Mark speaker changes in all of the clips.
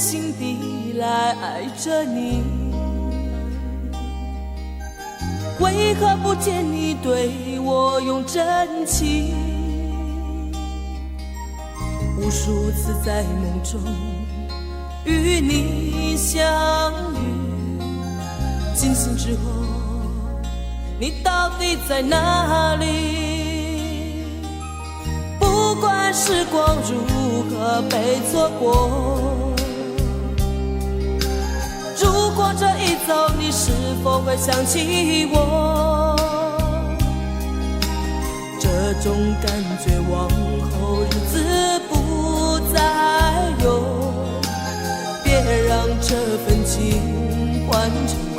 Speaker 1: 心地来爱着你，为何不见你对我用真情？无数次在梦中与你相遇，惊醒之后你到底在哪里？不管时光如何被错过，如果这一走你是否会想起我？这种感觉往后日子不再有，别让这份情换成空。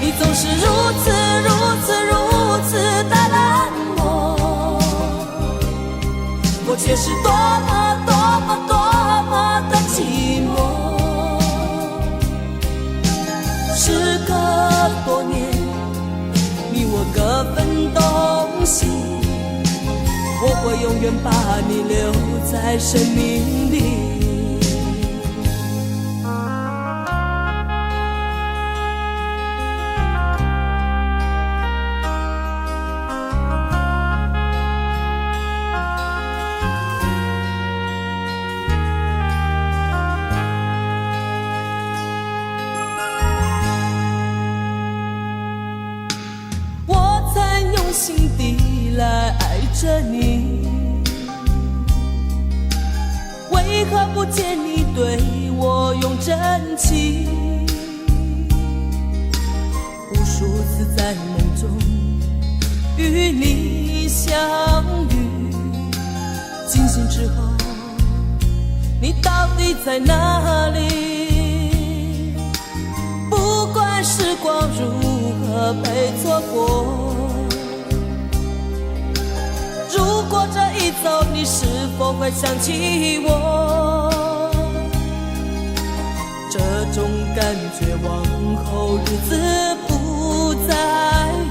Speaker 1: 你总是如此的冷漠，我却是多么的寂寞。时隔多年，你我各分东西，我会永远把你留在生命里。心底来爱着你，为何不见你对我用真情？无数次在梦中与你相遇，惊醒之后你到底在哪里？不管时光如何被错过，如果这一走你是否会想起我？这种感觉往后日子不再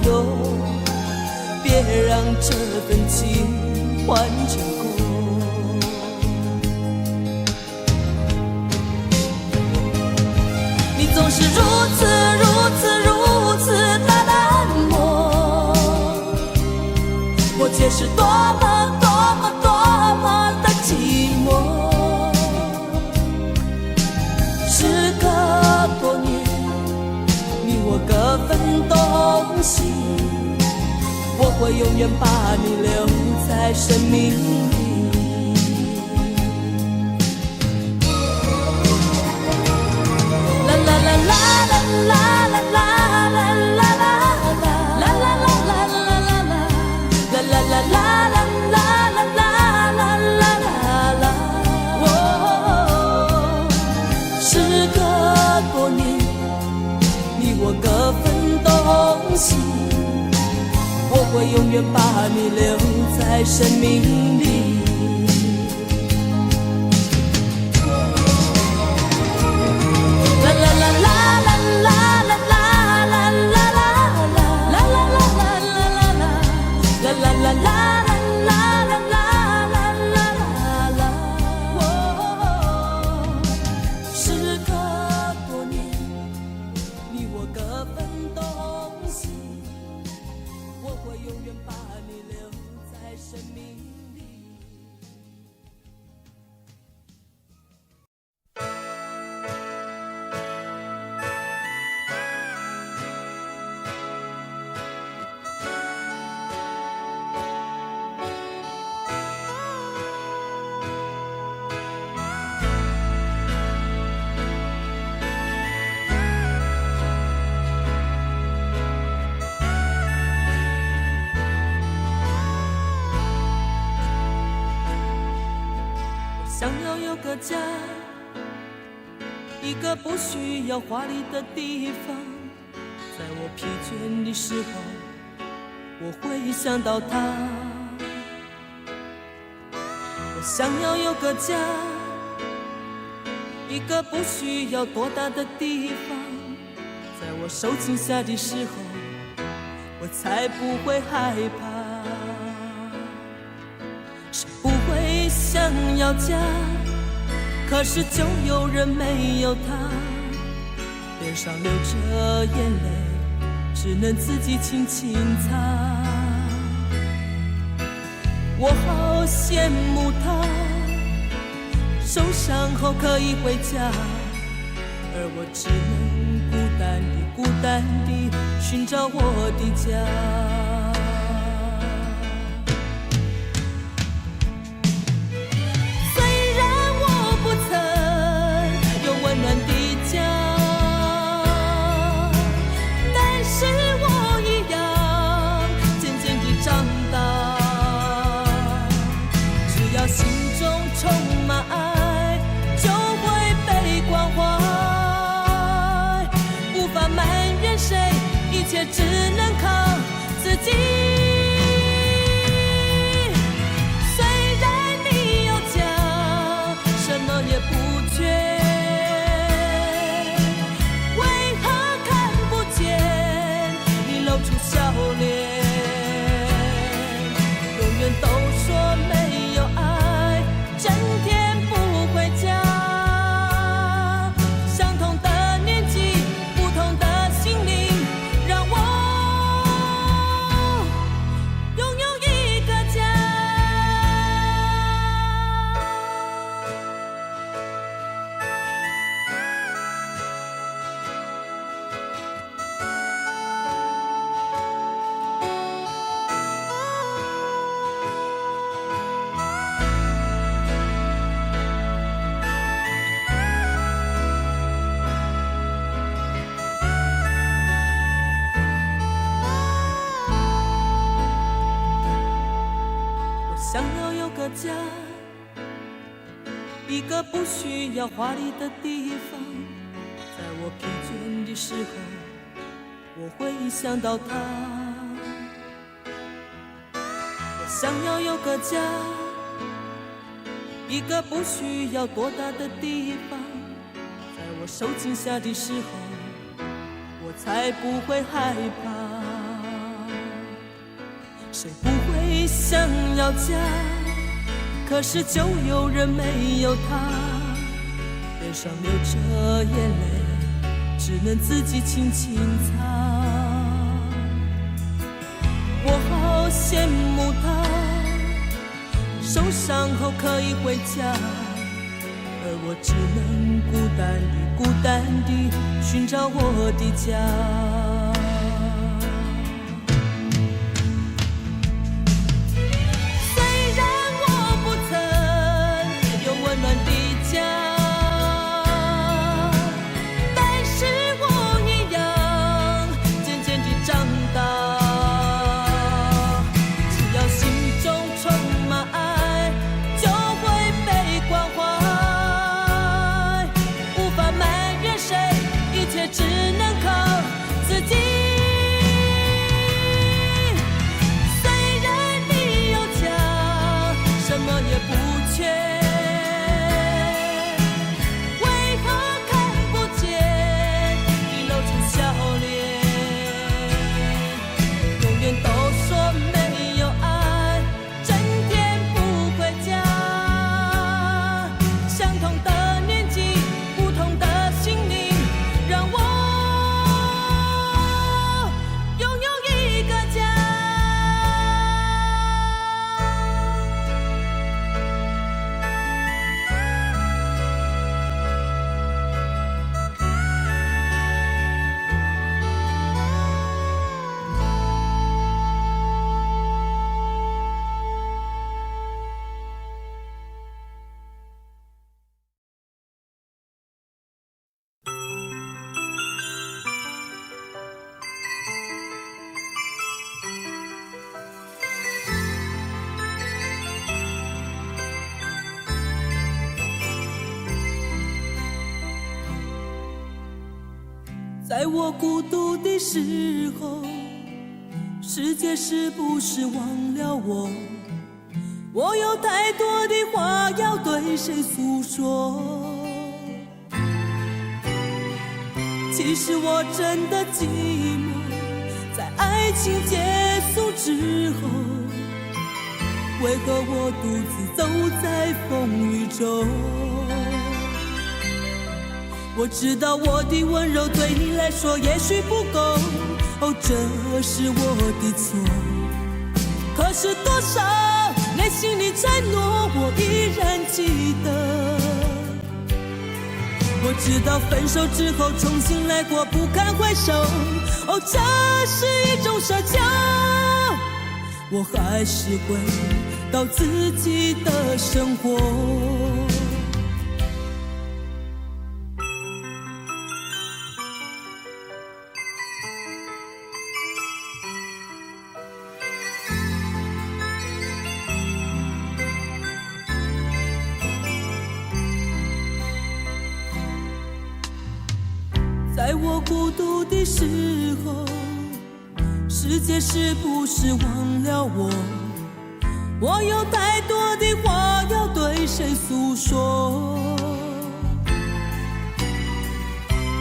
Speaker 1: 有，别让这份情换成空。你总是如此的冷漠，我却是多么的寂寞。时隔多年，你我各分东西，我会永远把你留在生命里。啦啦啦啦啦啦啦啦。我会永远把你留在生命里。啦啦啦啦啦啦啦啦啦啦啦啦啦啦啦啦啦啦。想要有个家，一个不需要华丽的地方，在我疲倦的时候，我会想到他。我想要有个家，一个不需要多大的地方，在我受惊吓的时候，我才不会害怕。想要家，可是就有人没有他，脸上流着眼泪，只能自己轻轻擦。我好羡慕他，受伤后可以回家，而我只能孤单地寻找我的家。虽然我不曾有温暖的家，但是我一样渐渐地长大。只要心中充满爱，就会被关怀。无法埋怨谁，一切只能靠自己。虽然你有家，什么也不缺，为何看不见你露出笑脸？永远都说没有爱，整天不回家。相同的年纪，不同的心灵，让我拥有一个家。想要有个家，一个不需要华丽的地方。在我疲倦的时候，我会想到他。我想要有个家，一个不需要多大的地方。在我受惊吓的时候，我才不会害怕。谁不会想要家？可是就有人没有他，脸上流着眼泪，只能自己轻轻擦。我好羡慕他，受伤后可以回家，而我只能孤单地寻找我的家。只能靠自己。虽然你有家，什么也不缺，为何看不见你露出笑脸？永远都说没有爱，整天不回家。相同的年纪，不同的心灵，让我拥有一个家。在我孤独的时候，世界是不是忘了我？我有太多的话要对谁诉说？其实我真的寂寞，在爱情结束之后，为何我独自走在风雨中？我知道我的温柔对你来说也许不够，哦，这是我的错。可是多少内心的承诺我依然记得。我知道分手之后重新来过不堪回首，哦，这是一种奢求。我还是回到自己的生活。在我孤独的时候，世界是不是忘了我？我有太多的话要对谁诉说？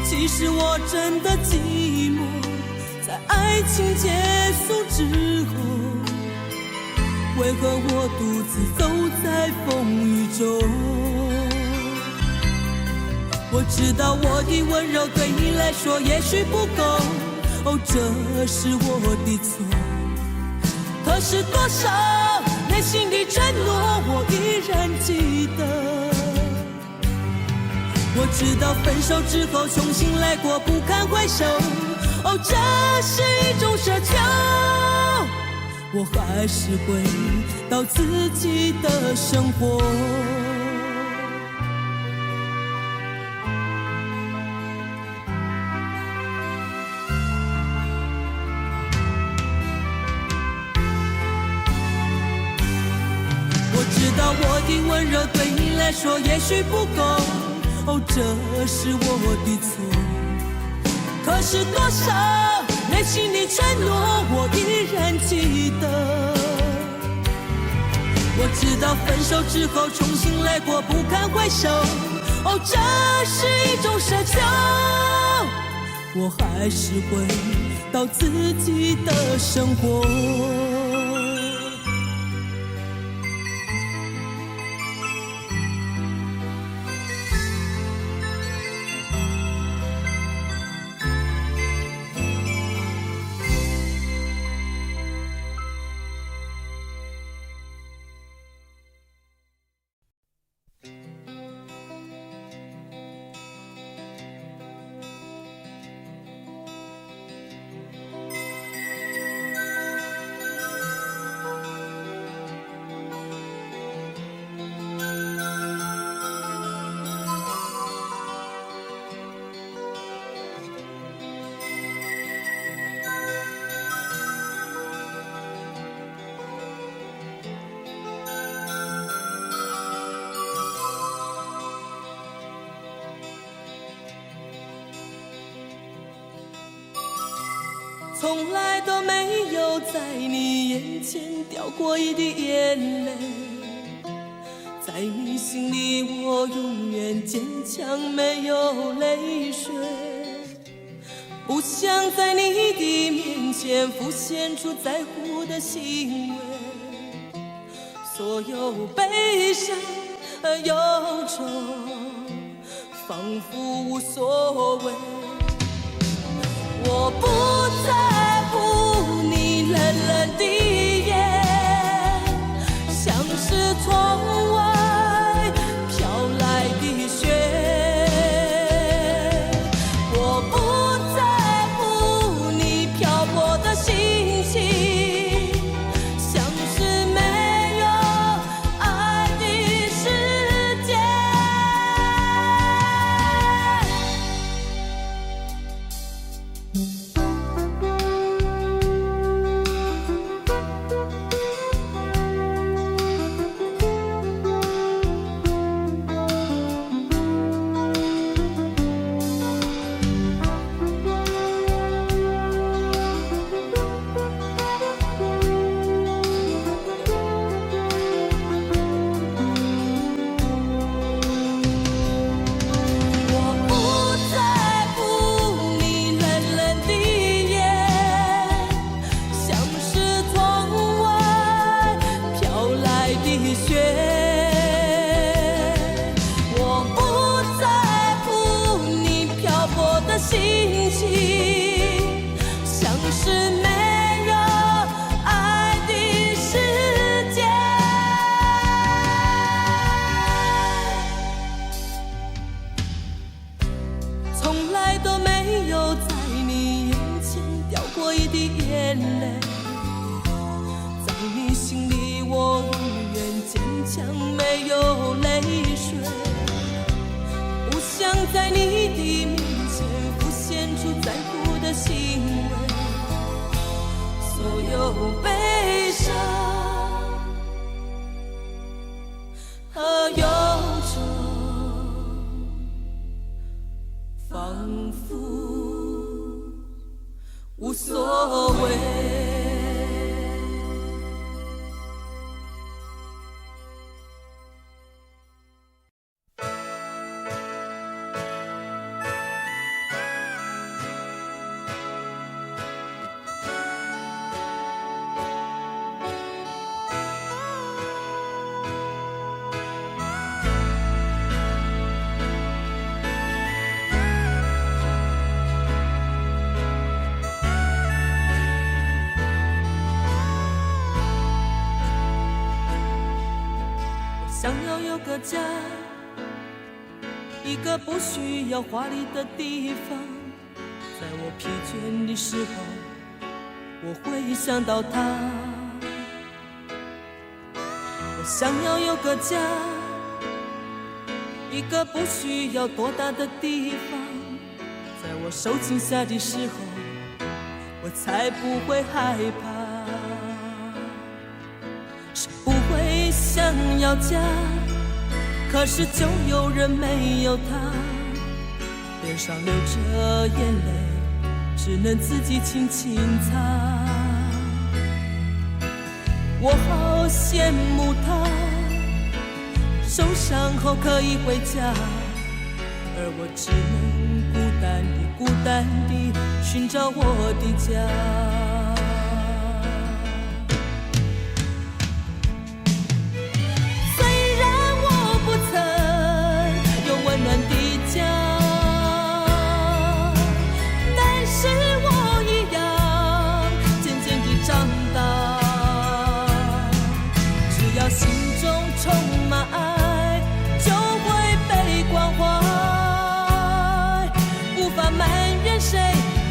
Speaker 1: 其实我真的寂寞，在爱情结束之后，为何我独自走在风雨中？我知道我的温柔对你来说也许不够，哦，这是我的错。可是多少内心的承诺我依然记得。我知道分手之后重新来过不堪回首，哦，这是一种奢求。我还是回到自己的生活。我的温柔对你来说也许不够，哦，这是我的错。可是多少内心的承诺我依然记得。我知道分手之后重新来过不堪回首，哦，这是一种奢求。我还是回到自己的生活。从来都没有在你眼前掉过一滴眼泪，在你心里我永远坚强，没有泪水。不想在你的面前浮现出在乎的行为，所有悲伤和忧愁仿佛无所谓。我不在乎你冷冷的眼，像是窗外飘来的雪。我不在乎你漂泊的心情，像是没有爱的世界。积雪。我不在乎你漂泊的心情，像是没有爱的世界。从来都没有在你眼前掉过一滴眼泪，在你心里我永远坚强，没有泪水。不想在你的面前浮现出在乎的行为，所有悲伤和忧愁仿佛无所谓。想要有个家，一个不需要华丽的地方，在我疲倦的时候，我会想到他。我想要有个家，一个不需要多大的地方，在我受惊吓的时候，我才不会害怕。谁不会想要家，可是就有人没有他，脸上流着眼泪，只能自己轻轻擦。我好羡慕他，受伤后可以回家，而我只能孤单地寻找我的家。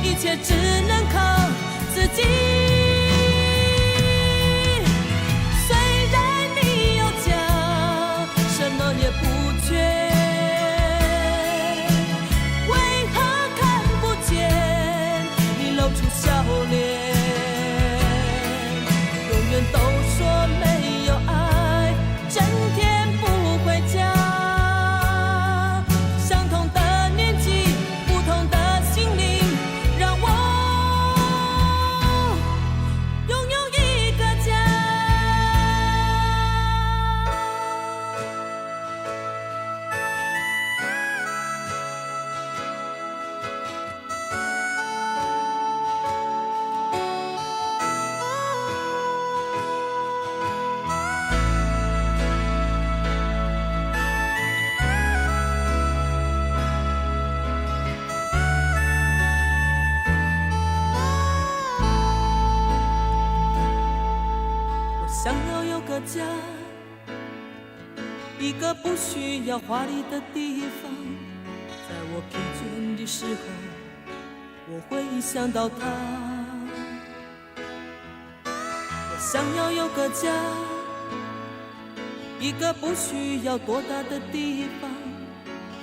Speaker 1: 一切只能靠自己。虽然你有家，什么也不缺，为何看不见你露出笑脸？永远都说没有爱，整天不回家。相同的年纪，不同的心灵，想要有个家，一个不需要华丽的地方，在我疲倦的时候，我会想到他。我想要有个家，一个不需要多大的地方，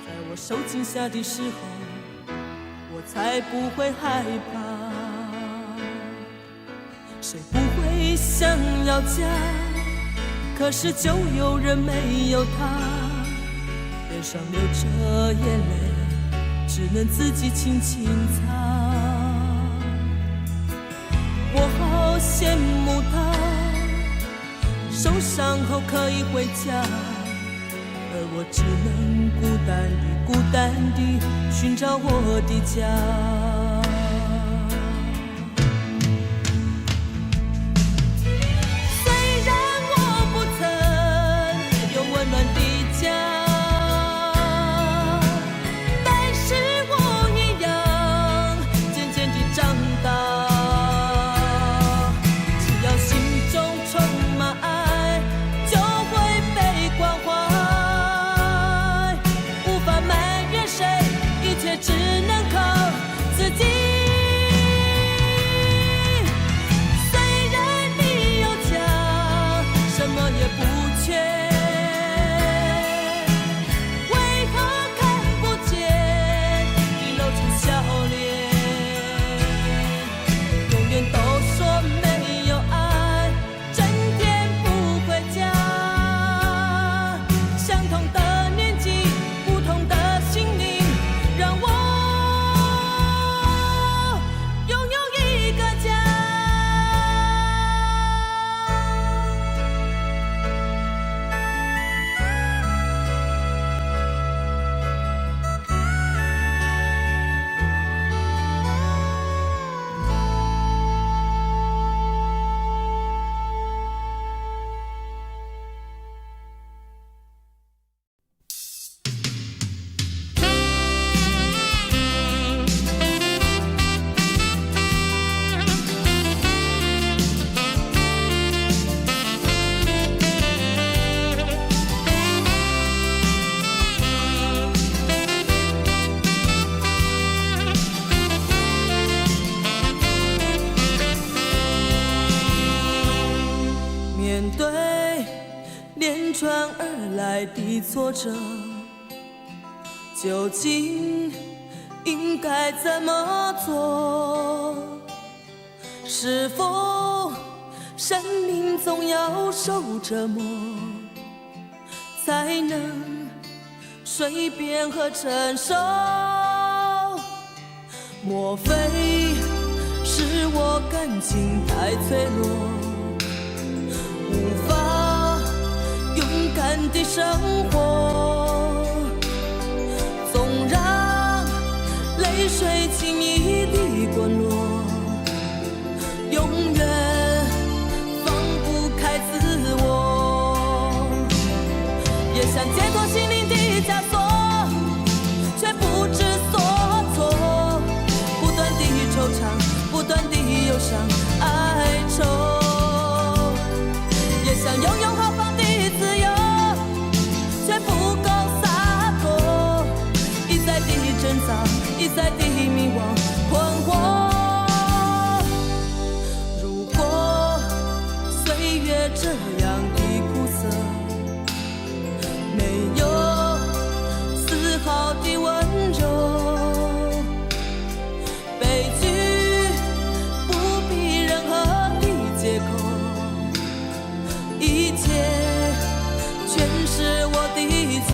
Speaker 1: 在我受惊吓的时候，我才不会害怕。谁不会想要家，可是就有人没有他，脸上流着眼泪，只能自己轻轻擦。我好羡慕他，受伤后可以回家，而我只能孤单地寻找我的家。虽然我不曾缺。为何看不见你露出笑脸？永远都说没有爱，整天不回家。相同的年纪，不同的心灵，让我拥有一个家。面对连串而来的挫折，究竟应该怎么做？是否生命总要受折磨，才能随便和承受？莫非是我感情太脆弱，无法勇敢地生活？总让泪水轻易地滚落，永远放不开自我。也想解脱心灵的枷锁，却不知所措，不断地惆怅，不断地忧伤，哀愁。也想拥有豪放的自由，却不够洒脱，一再地挣扎，一再地迷惘困惑。如果岁月这样的苦涩，没有丝毫的温柔，悲剧不必任何的借口，一切全是我的错。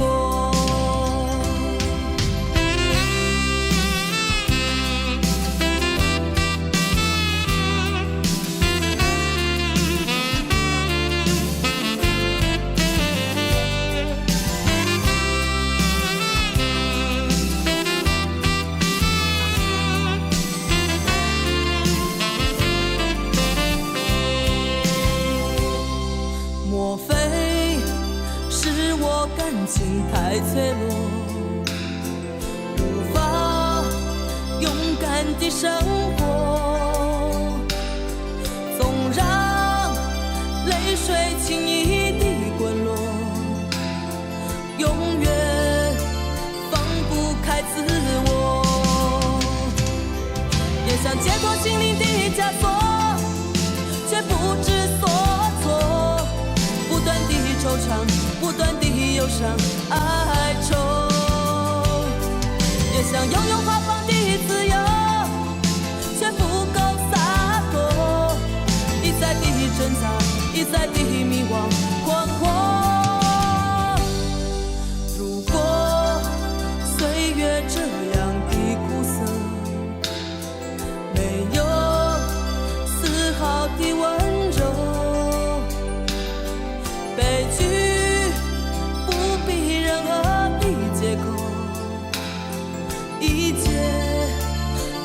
Speaker 1: 莫非是我感情太脆弱，无法勇敢地生活？总让泪水轻易地滚落，永远放不开自我。也想解脱心灵的枷锁，却不知所措，不断地惆怅，不断地忧伤，哀愁。也想拥有豪放的自由，却不够洒脱，一再地挣扎，一再地迷惘困惑。如果岁月这样的苦涩，没有丝毫的温柔，悲剧不必任何的借口，一切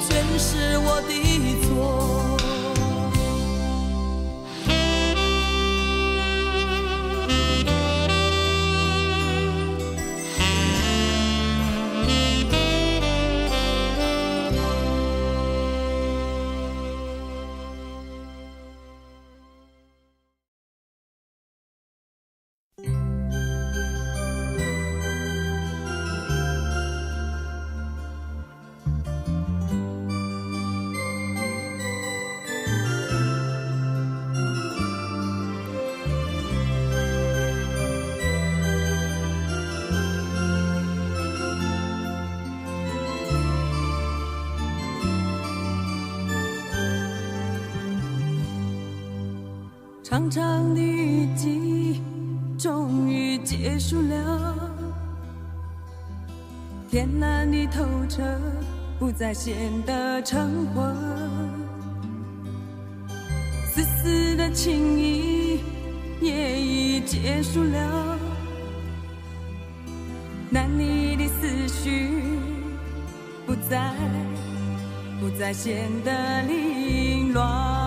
Speaker 1: 全是我的错。长长的雨季终于结束了，天蓝的透彻，不再显得橙黄，丝丝的情意也已结束了，男女的思绪不再显得凌乱。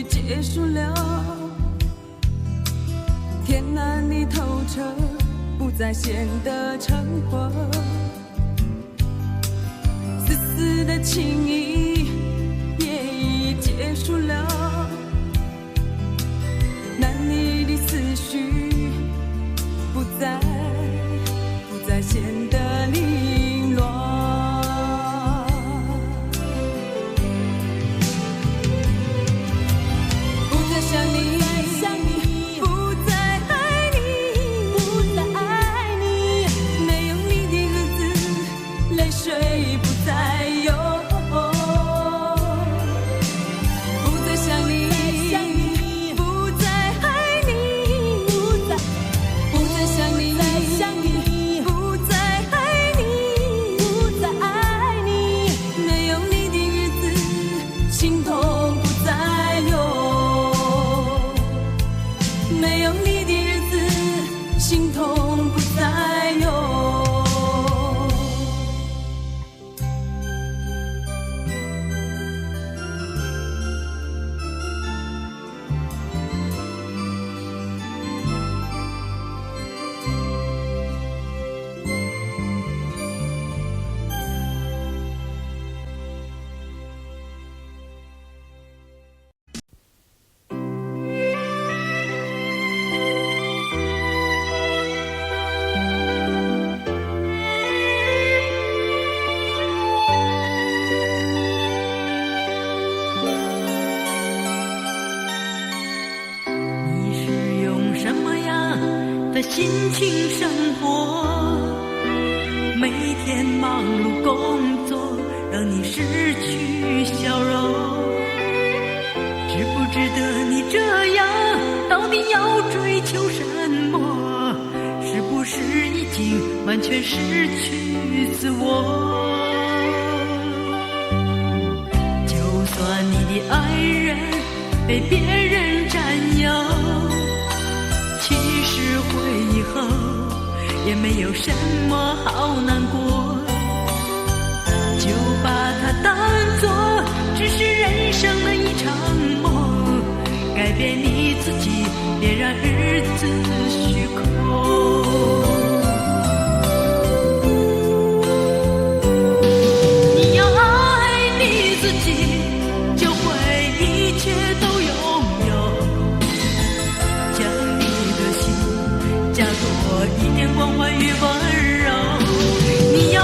Speaker 1: 结束了，天蓝的透彻，不再显得橙黄，丝丝的情意也已结束了，男女的思绪不再显得凌乱。
Speaker 2: 心情生活，每天忙碌工作，让你失去笑容。值不值得你这样？到底要追求什么？是不是已经完全失去自我？就算你的爱人被别人占有，其实回忆后也没有什么好难过，就把它当作只是人生的一场梦，改变你自己，别让日子虚空。你要爱你自己，就会一切都拥有，将你的心加多一点关怀与温柔。你要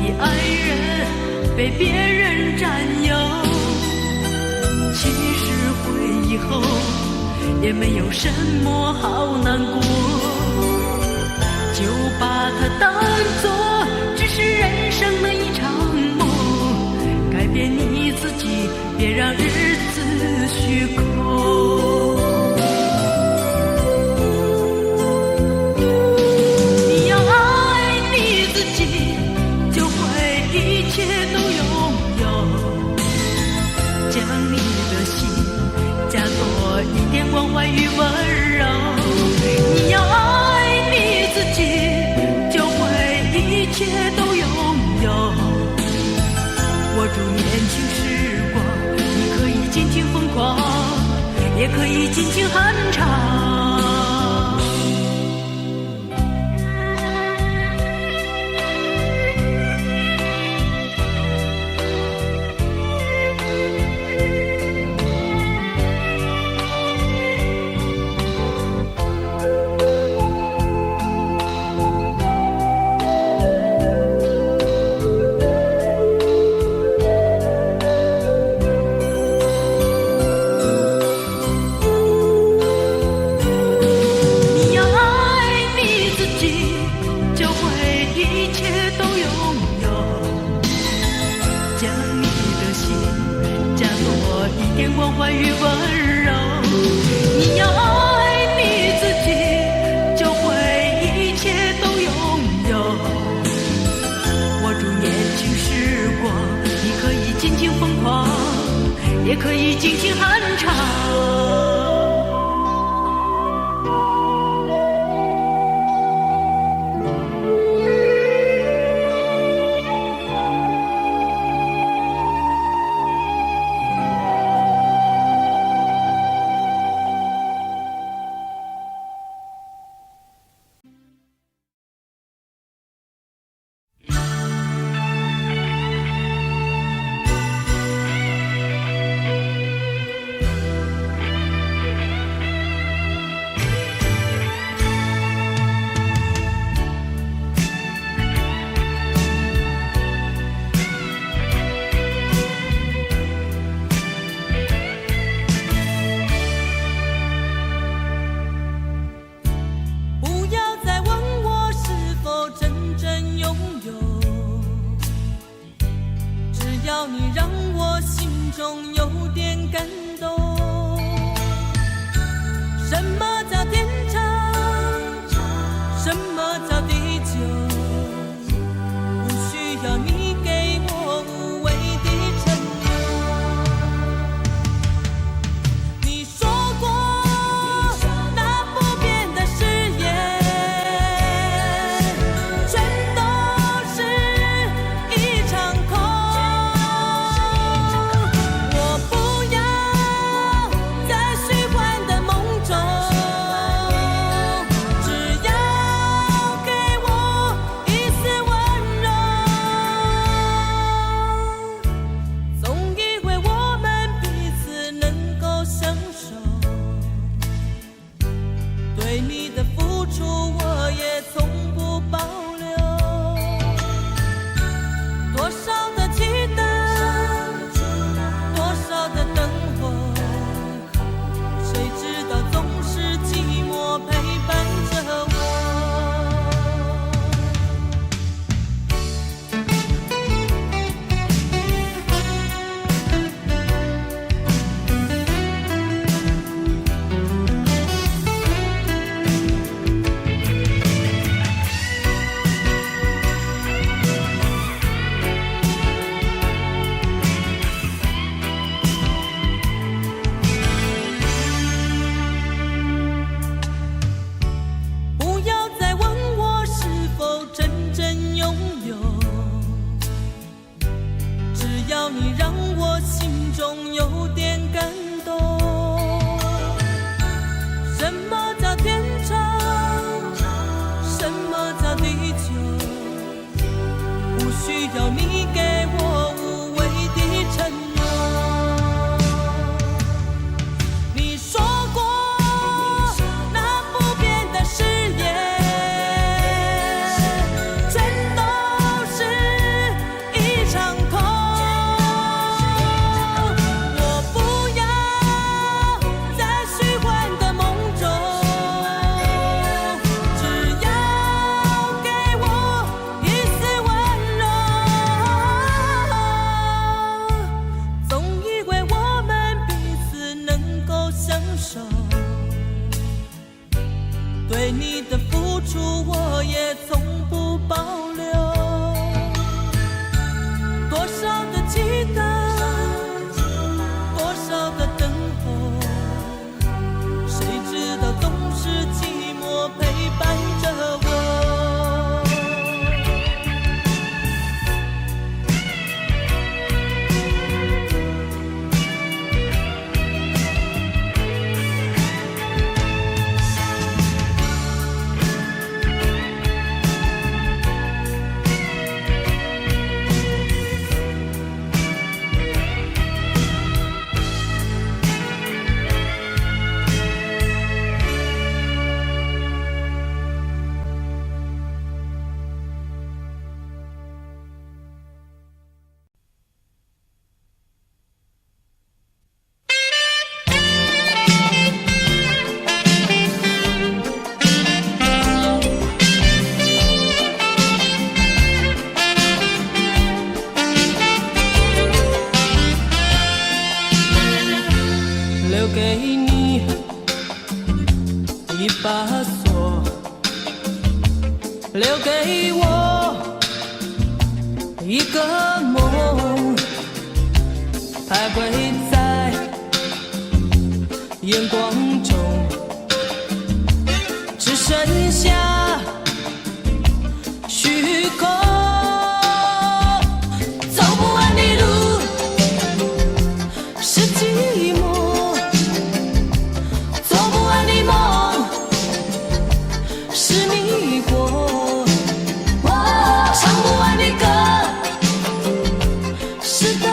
Speaker 2: 的爱人被别人占有，其实回忆后也没有什么好难过，就把它当作只是人生的一场梦，改变你自己，别让日子虚空。你要爱你自己，就会一切都拥有，将你的心加多一点关怀与温柔。你要爱你自己，就会一切都拥有，握住年轻时光，你可以尽情疯狂，也可以尽情酣畅。关怀与温柔，你要爱你自己，就会一切都拥有，握住年轻时光，你可以尽情疯狂，也可以尽情酣畅。
Speaker 1: 给我一个梦，徘徊在眼光中，只剩下虚空。走不完的路是寂寞，做不完的梦是迷惑，唱不完的歌是等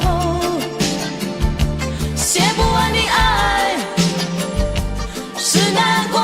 Speaker 1: 候，写不完的爱是难过。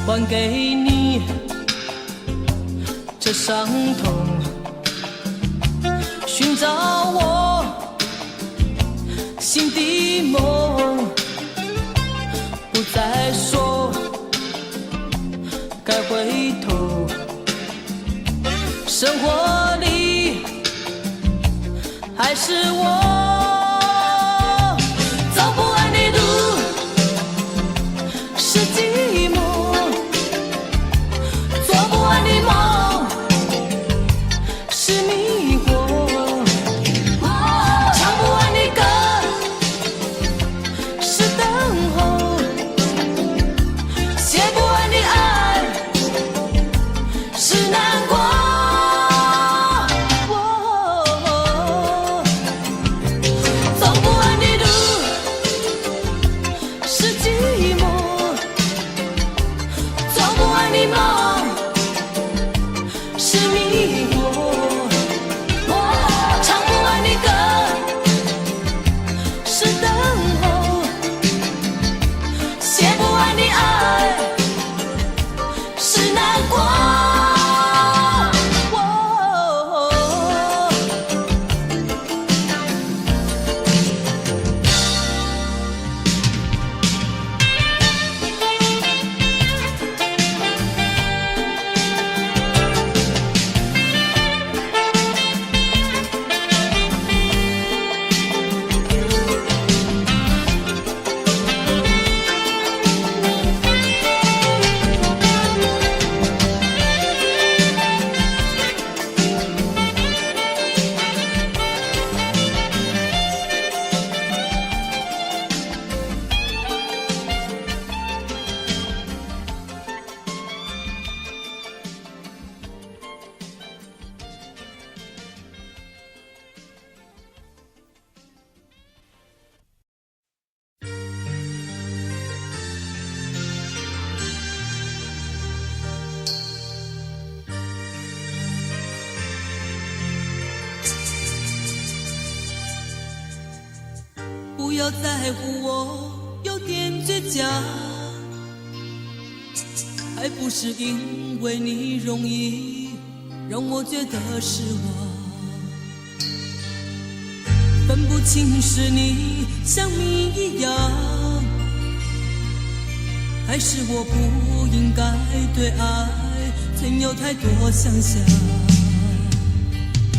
Speaker 1: 还给你这伤痛，寻找我心的梦，不再说该回头，生活里还是我。走不完的路是寂寞，做不完的梦是迷惑，唱不完的歌是等候，写不完的爱是难过。走不完的路是寂寞，做不完的梦是迷惑，唱不完的歌是等候，写不完的爱是难过。不要在乎我有点倔强，还不是因为你容易让我觉得失望，分不清是你像谜一样，还是我不应该对爱存有太多想象。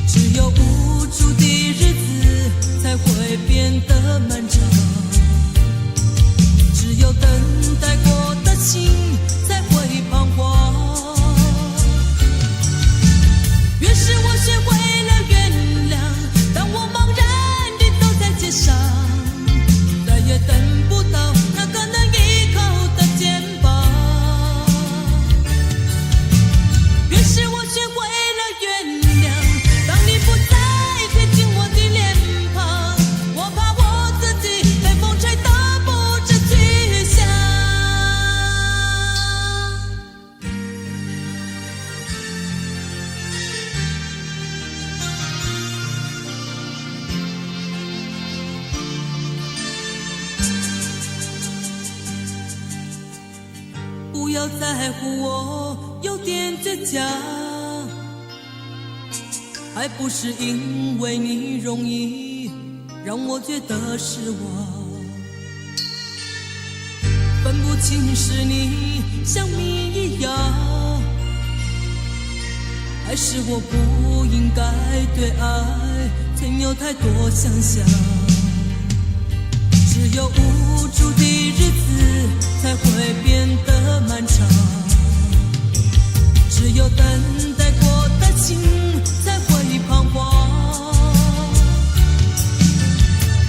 Speaker 1: 只有无助的日子才会变得漫长，只有等待过的心才会彷徨。于是我学会了原谅，当我茫然地走在街上，再也等不到那个能依靠的肩膀。于是我学会了原谅，当你不再贴近我的脸庞，我怕我自己被风吹得不知去向。不要在乎我有点倔强，还不是因为你容易让我觉得失望，分不清是你像谜一样，还是我不应该对爱存有太多想象。只有无助的日子才会变得漫长，只有等待过的心才会彷徨。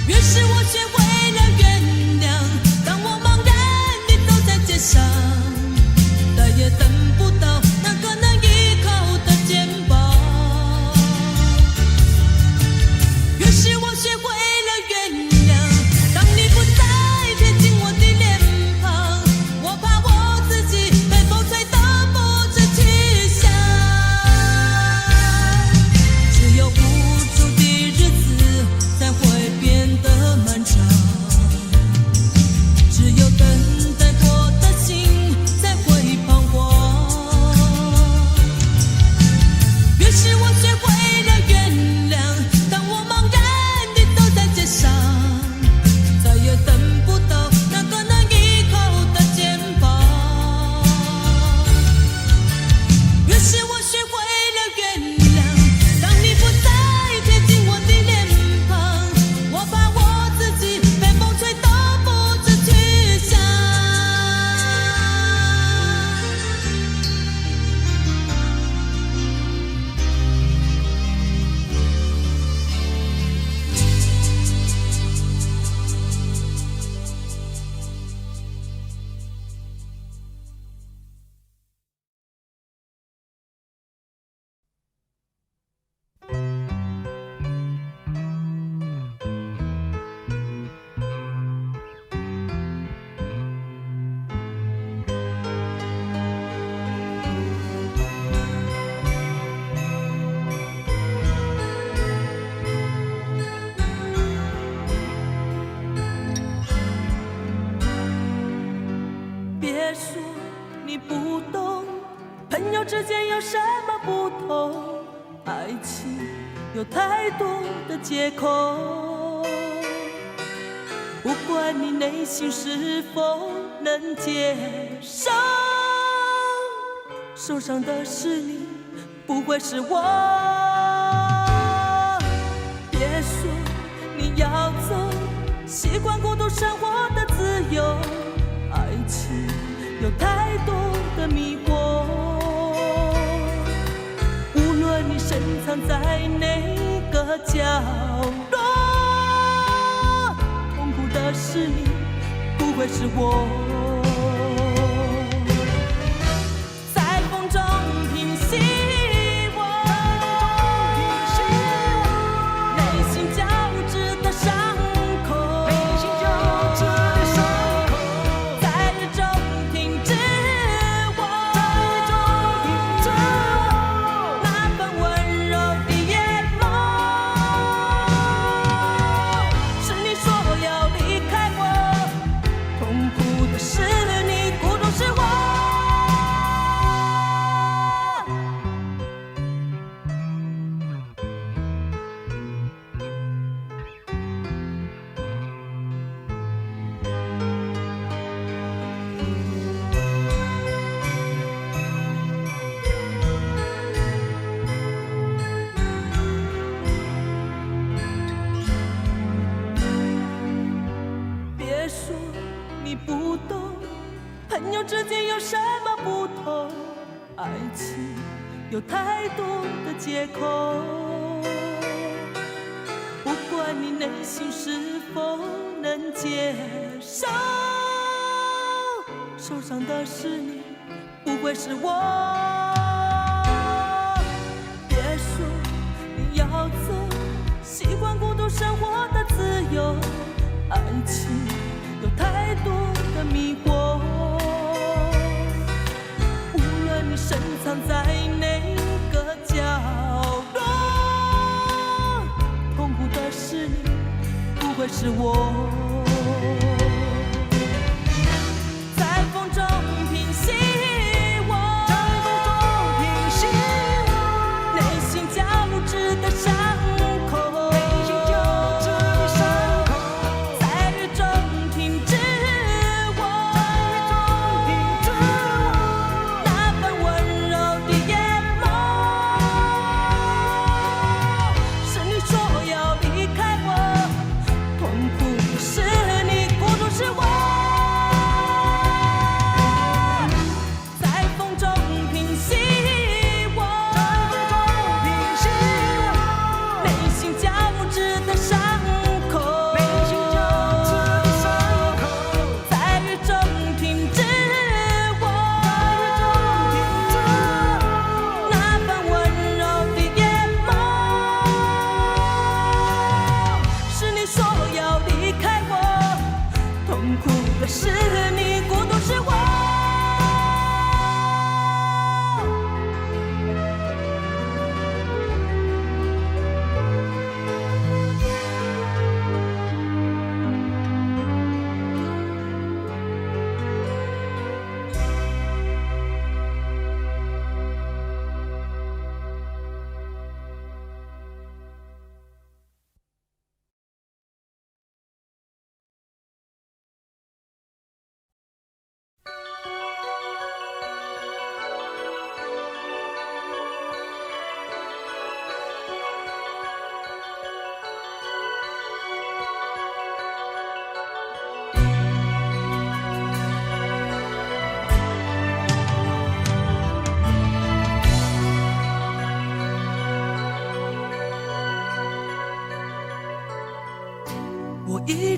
Speaker 1: 越是我学会了原谅，当我茫然地走在街上，再也等不到那个能依靠的肩膀。越是我学会了原谅，当你不再贴近我的脸庞，我怕我自己被风吹得不知去向。只有无助的日子才会变得漫长，只有等待过的心才会彷徨。越是我学会了原谅，当我茫然地走在街上，再也等不到那个能依靠的肩膀。越是我学会了原谅，当你不再贴近我的脸庞，我怕我自己被风吹得不知去向。别说你不懂，朋友之间有什么不同？爱情有太多的借口，不管你内心是否能接受，受伤的是你，不会是我。别说你要走，习惯孤独生活的自由，爱情有太多的迷惑，无论你深藏在哪个角落，痛苦的是你，不会是我。在风中凭希望，内心交织的伤口，在雨中停止我那份温柔的眼眸。是你说要离开我，痛苦的是你，孤独是我。别说你不懂，朋友之间有什么不同？爱情有太多的借口，不管你内心是否能接受，受伤的是你，不会是我。别说你要走，习惯孤独生活的自由，爱情有太多的迷惑，无论你深藏在哪个角落，痛苦的是你，不会是我。在风中凭希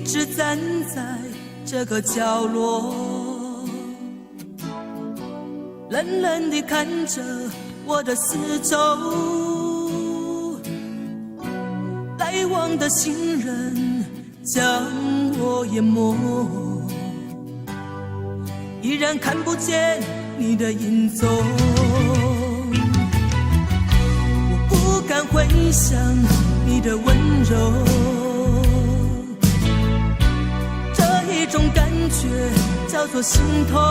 Speaker 1: 直站在这个角落，冷冷地看着我的四周，来往的行人将我淹没，依然看不见你的影踪。我不敢回想你的温柔，这一种感觉叫做心痛。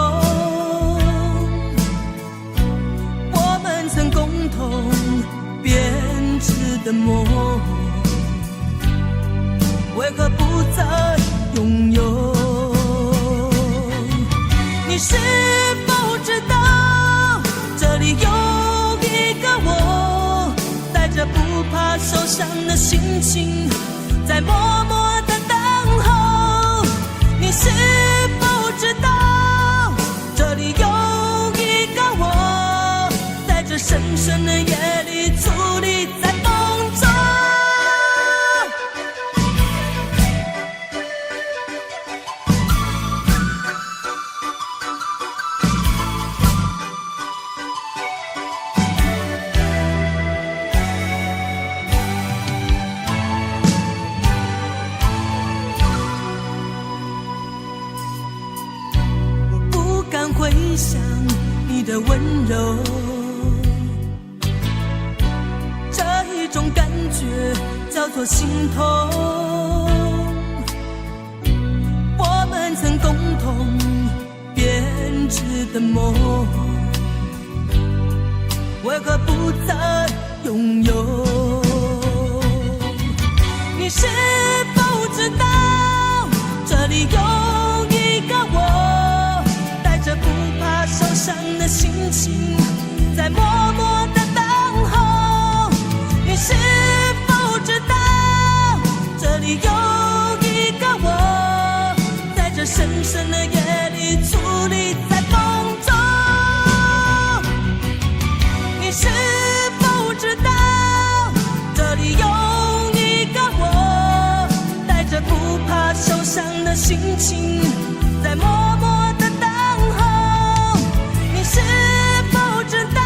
Speaker 1: 我们曾共同编织的梦，为何不再拥有？你是否知道，这里有一个我，带着不怕受伤的心情，在默默的等候。你是否知道，这里有一个我，在这深深的夜里伫立在风中。回想你的温柔，这一种感觉叫做心痛。我们曾共同编织的梦，为何不再拥有？你是否知道，这里有一个我，不怕受伤的心情，在默默的等候。你是否知道，这里有一个我，在这深深的夜里伫立在风中。你是否知道，这里有一个我，带着不怕受伤的心情，在默默的是否知道，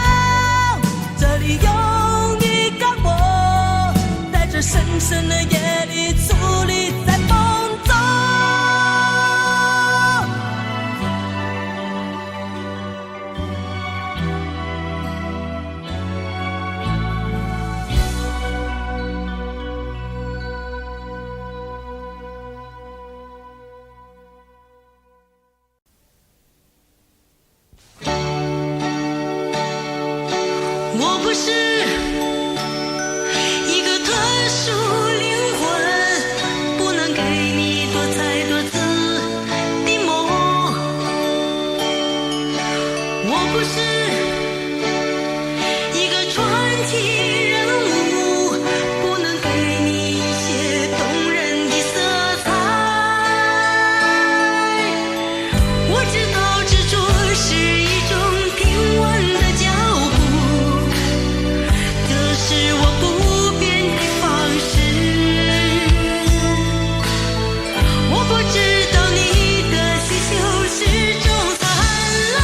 Speaker 1: 这里有一个我，在这深深的夜里伫立在风中。
Speaker 2: 我不是一个特殊灵魂，不能给你多彩多姿的梦。我不是一个传奇人物，不能给你一些动人的色彩。我知道执着是一种平稳的脚步，这是我不变的方式。我不知道你的星宿是种灿烂，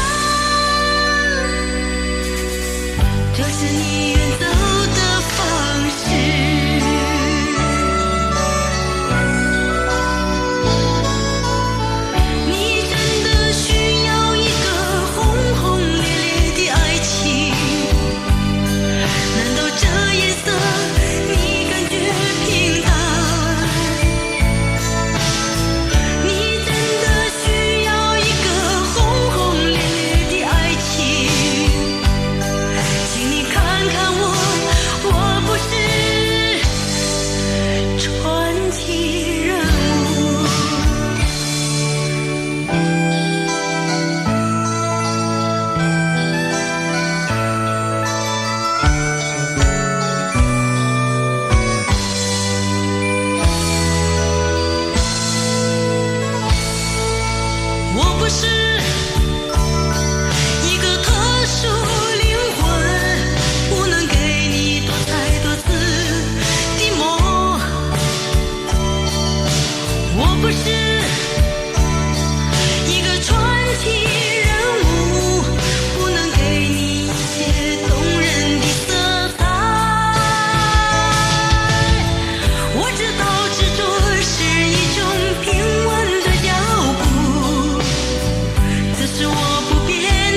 Speaker 2: 是我不变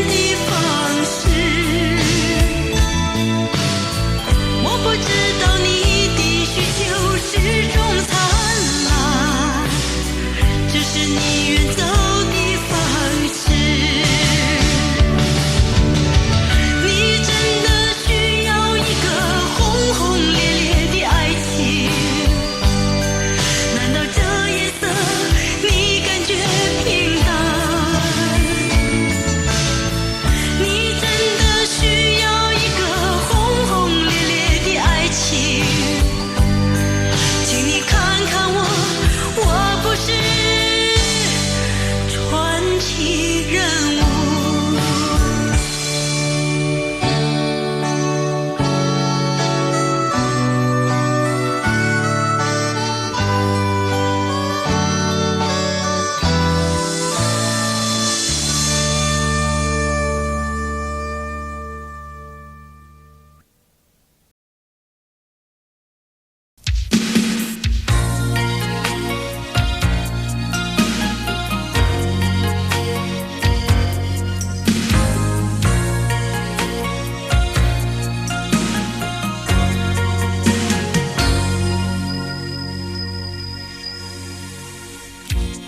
Speaker 2: 的方式。我不知道你的需求始终灿烂，这是你远走的方式。你真的需要一个轰轰烈烈的爱情？难道这夜色你感觉平淡？你真的需要一个轰轰烈烈的爱情？请你看看我，我不是传奇人物。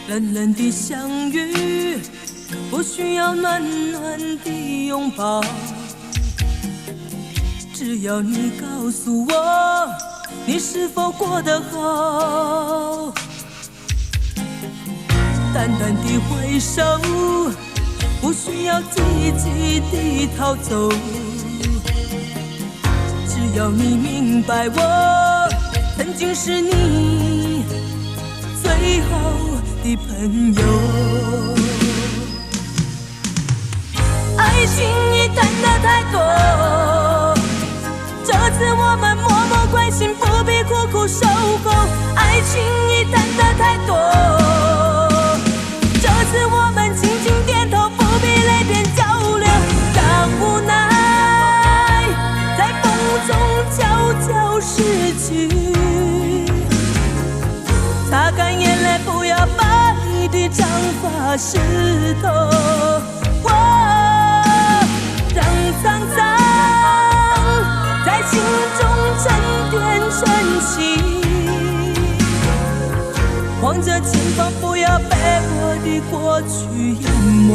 Speaker 1: 冷冷的相遇，不需要暖暖的拥抱，只要你告诉我你是否过得好。淡淡的挥手，不需要积极地逃走，只要你明白我曾经是你最好的朋友。爱情已谈得太多，这次我们默默关心，不必苦苦守候。爱情已谈得太多，这次我们轻轻点头，不必泪点交流。让无奈在风中悄悄逝去，擦干眼泪，不要把你的长发湿透。让沧桑在心中沉淀成情，望着前方，不要被我的过去淹没。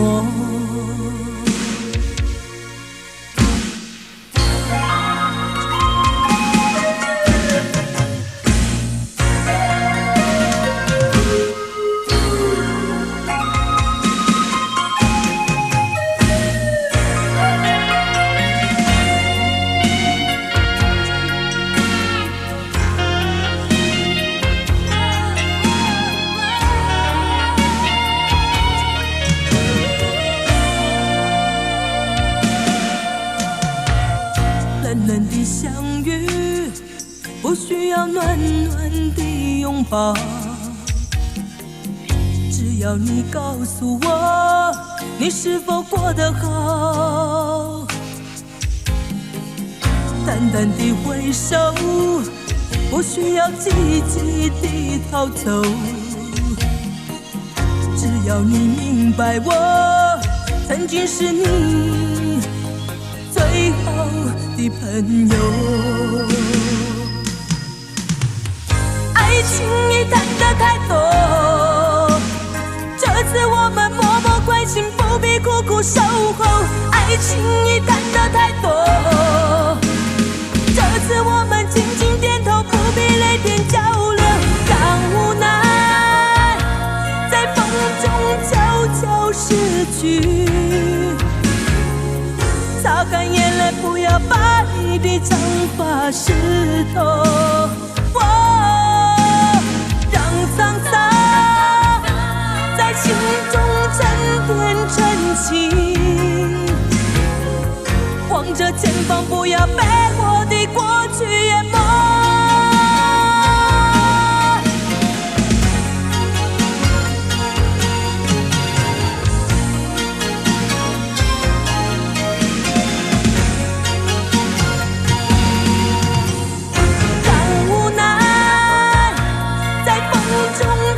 Speaker 1: 冷冷的相遇，不需要暖暖的拥抱，只要你告诉我你是否过得好。淡淡的挥手，不需要积极地逃走，只要你明白我曾经是你最好的朋友。爱情已谈得太多，这次我们默默关心，不必苦苦守候。爱情已谈得太多，这次我们轻轻点头，不必泪点交流。让无奈在风中悄悄逝去，擦干眼泪，不要把你的长发湿透。让沧桑在心中沉淀成情，望着前方，不要被我的过去淹没。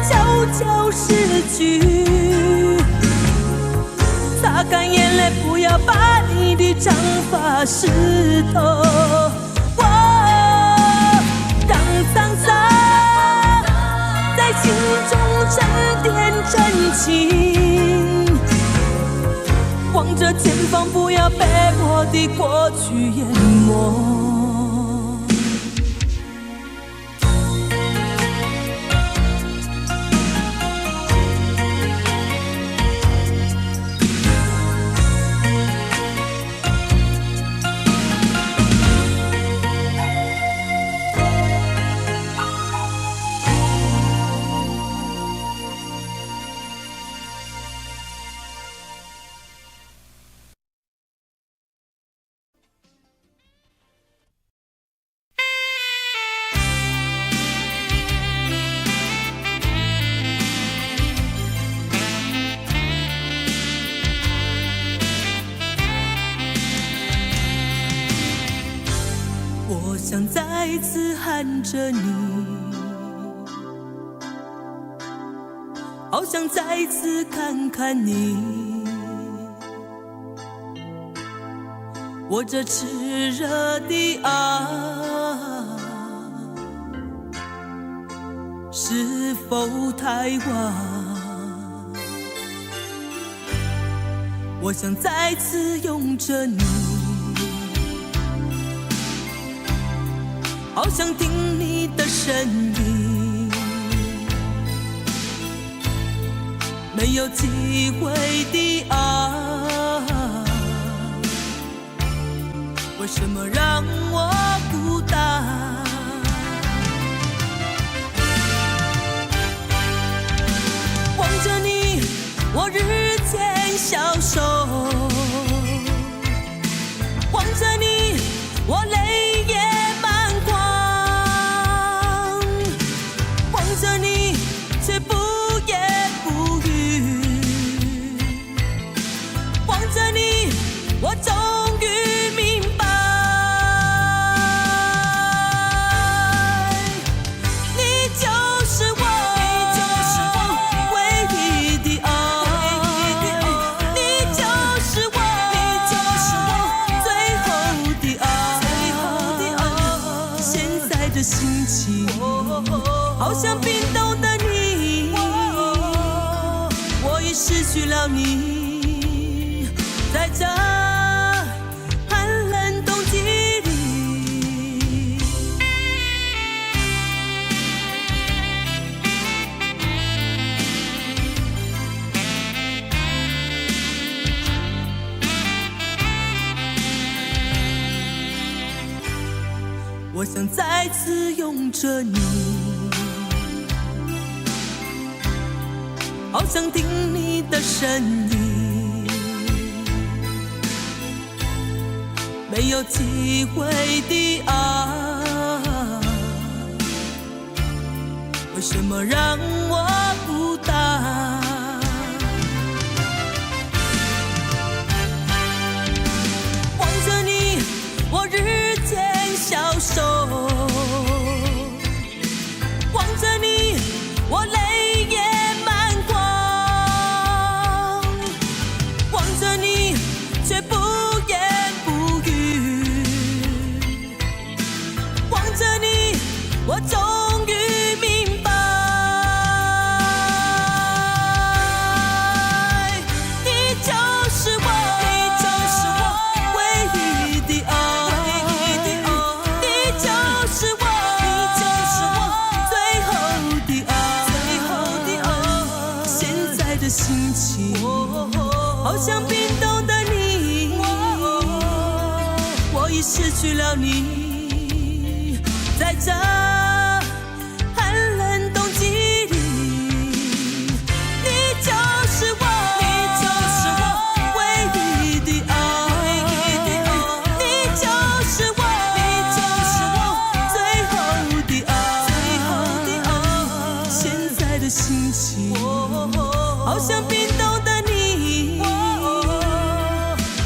Speaker 1: 悄悄逝去，擦干眼泪，不要把你的长发湿透。让沧桑在心中沉淀真情，望着前方，不要被我的过去淹没。我想再次喊着你，好想再次看看你，我这炽热的爱是否太晚？我想再次拥着你，好想听你的声音，没有机会的爱，为什么让我孤单？望着你，我日渐消瘦，望着你，我泪也我终于明白，你就是我唯一的爱，你就是我最后的爱。现在的心情好像冰冻的你，我已失去了你，在这我想再次拥着你，好想听你的声音，没有机会的爱，为什么让我孤单？望着你，我日渐消瘦，望着你，我泪也满眶，望着你，却不言不语，望着你，我终于明白，你就是我唯一的爱，你就是我最后的爱。现在的心情好像冰冻的你，我已失去了你，在这寒冷冬季里，你就是我唯一的爱，你就是我最后的爱。现在的心情好像冰冻的你，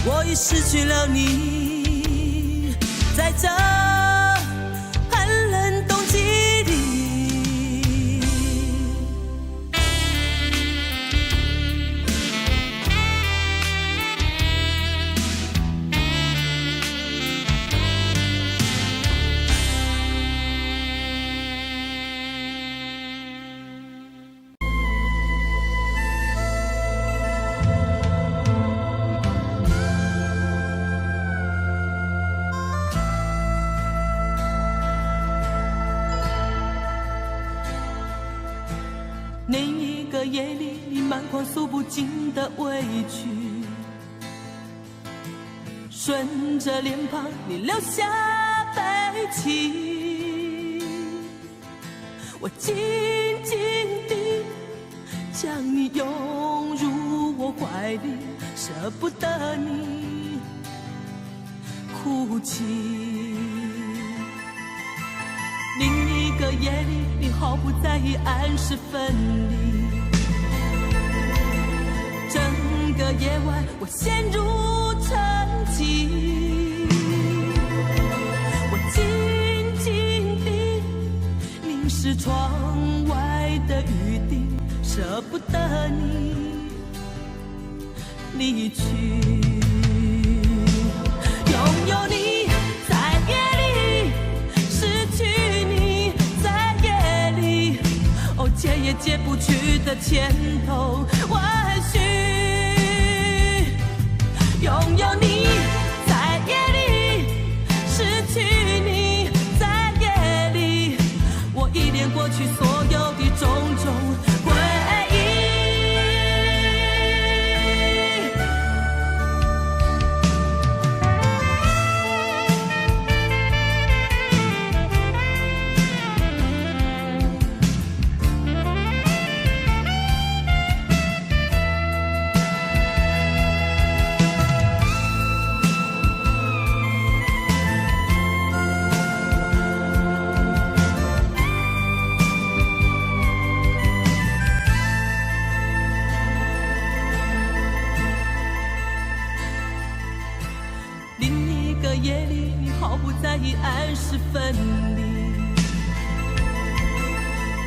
Speaker 1: 我已失去了你，在这寒冷冬季里。另一个夜里，你满腔诉不尽的委屈，顺着脸庞你流下悲泣，我紧紧地将你拥入我怀里，舍不得你哭泣。另一个夜里，你毫不在意暗示分离，整个夜晚我陷入沉寂，我紧紧地凝视窗外的雨滴，舍不得你离去。拥有你在夜里，失去你在夜里，哦，解也解不去的千头万绪。拥有你在夜里，失去你在夜里，我依恋过去所有的种种回忆。夜里，你毫不在意暗示分离，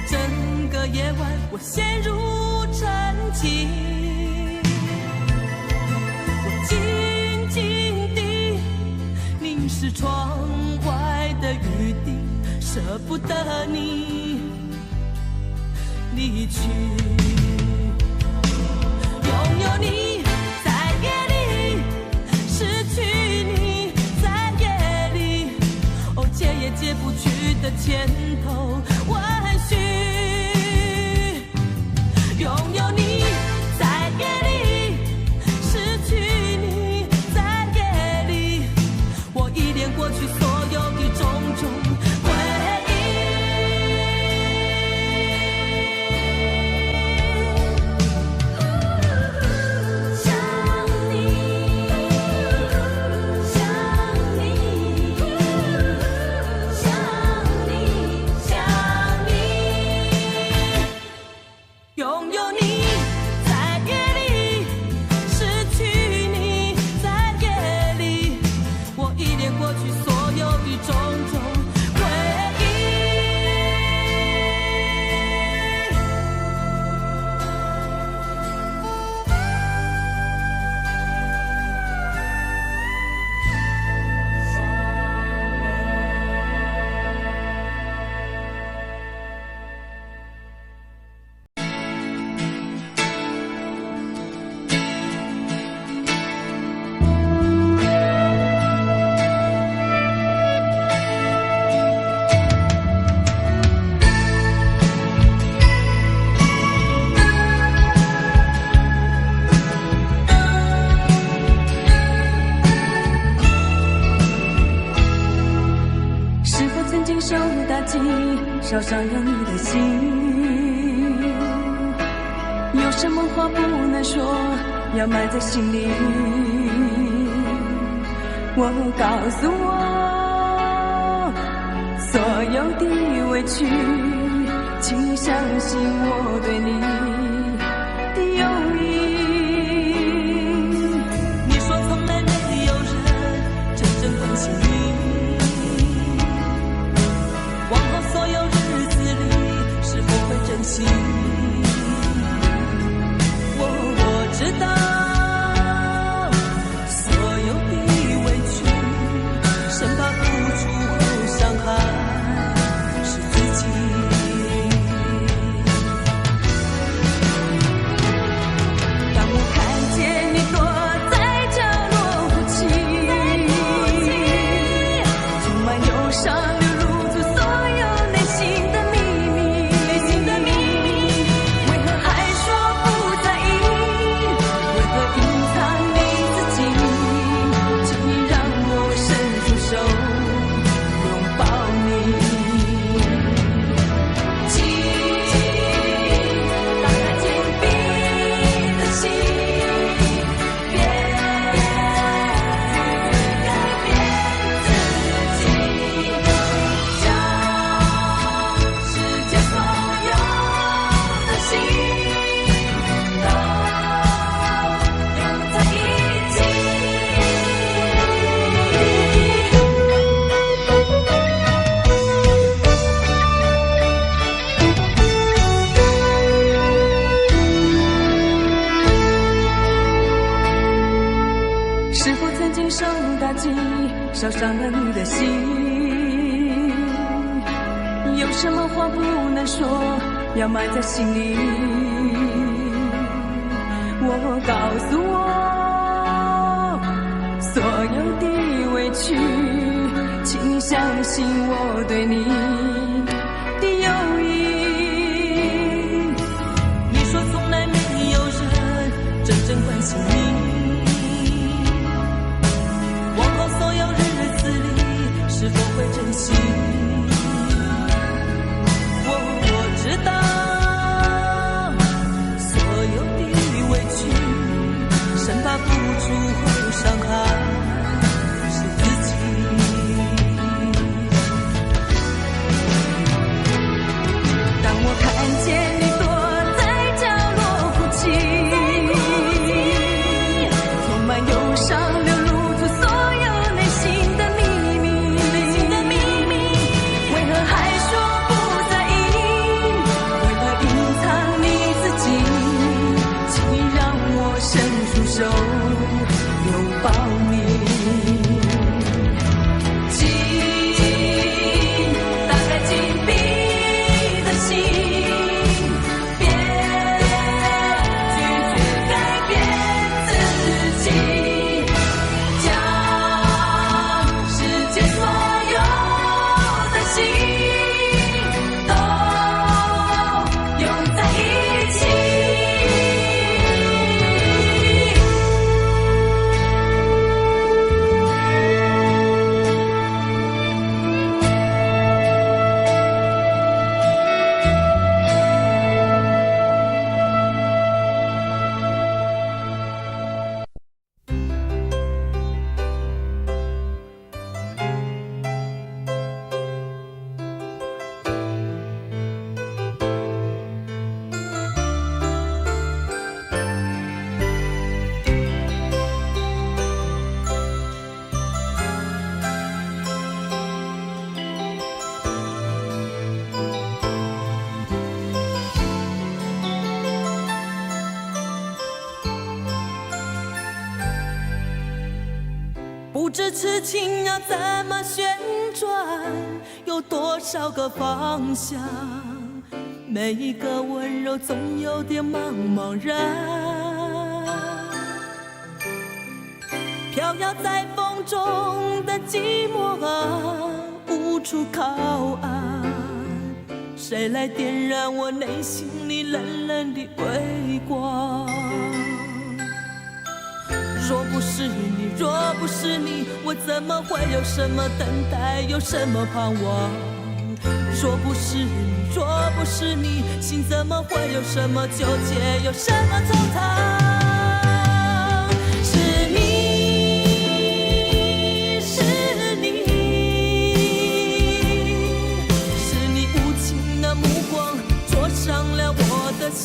Speaker 1: 整个夜晚我陷入沉寂，我紧紧地凝视窗外的雨滴，舍不得你离去。拥有你在夜里，失去你解也解不去的千头万绪。拥有你在夜里，失去你在夜里，我依恋过去所有的种种回忆。
Speaker 2: 烧伤了你的心，有什么话不能说，要埋在心里。我告诉我所有的委屈，请你相信我对你的友谊。
Speaker 1: 你说从来没有人真正关心你，往后所有日子里是否会珍惜？我知道所有的委屈，生怕付出后伤害是自己。当我看见你躲在角落哭泣，是否曾经受打击，烧伤了你的心？有什么话不能说，要埋在心里？我告诉我，所有的委屈，请你相信我对你的友谊。你说从来没有人真正关心你，往后所有日子里是否会珍惜？我知道所有的委屈，生怕付出后伤害是自己。当我看见你躲在角落哭泣，充满忧伤流露出所有内心的秘密，为何还说不在意？为何隐藏你自己？请你让我伸出手拥抱你。请打开紧闭的心，别拒绝改变自己，将世界所有的心都拥在一起。不知痴情要怎么旋转，有多少个方向？每一个温柔总有点茫茫然，飘摇在风中的寂寞啊，无处靠岸。谁来点燃我内心里冷冷的微光？若不是你，若不是你，我怎么会有什么等待，有什么盼望？若不是你，若不是你，心怎么会有什么纠结，有什么惆怅？是你，是你，是你无情的目光灼伤了我的心。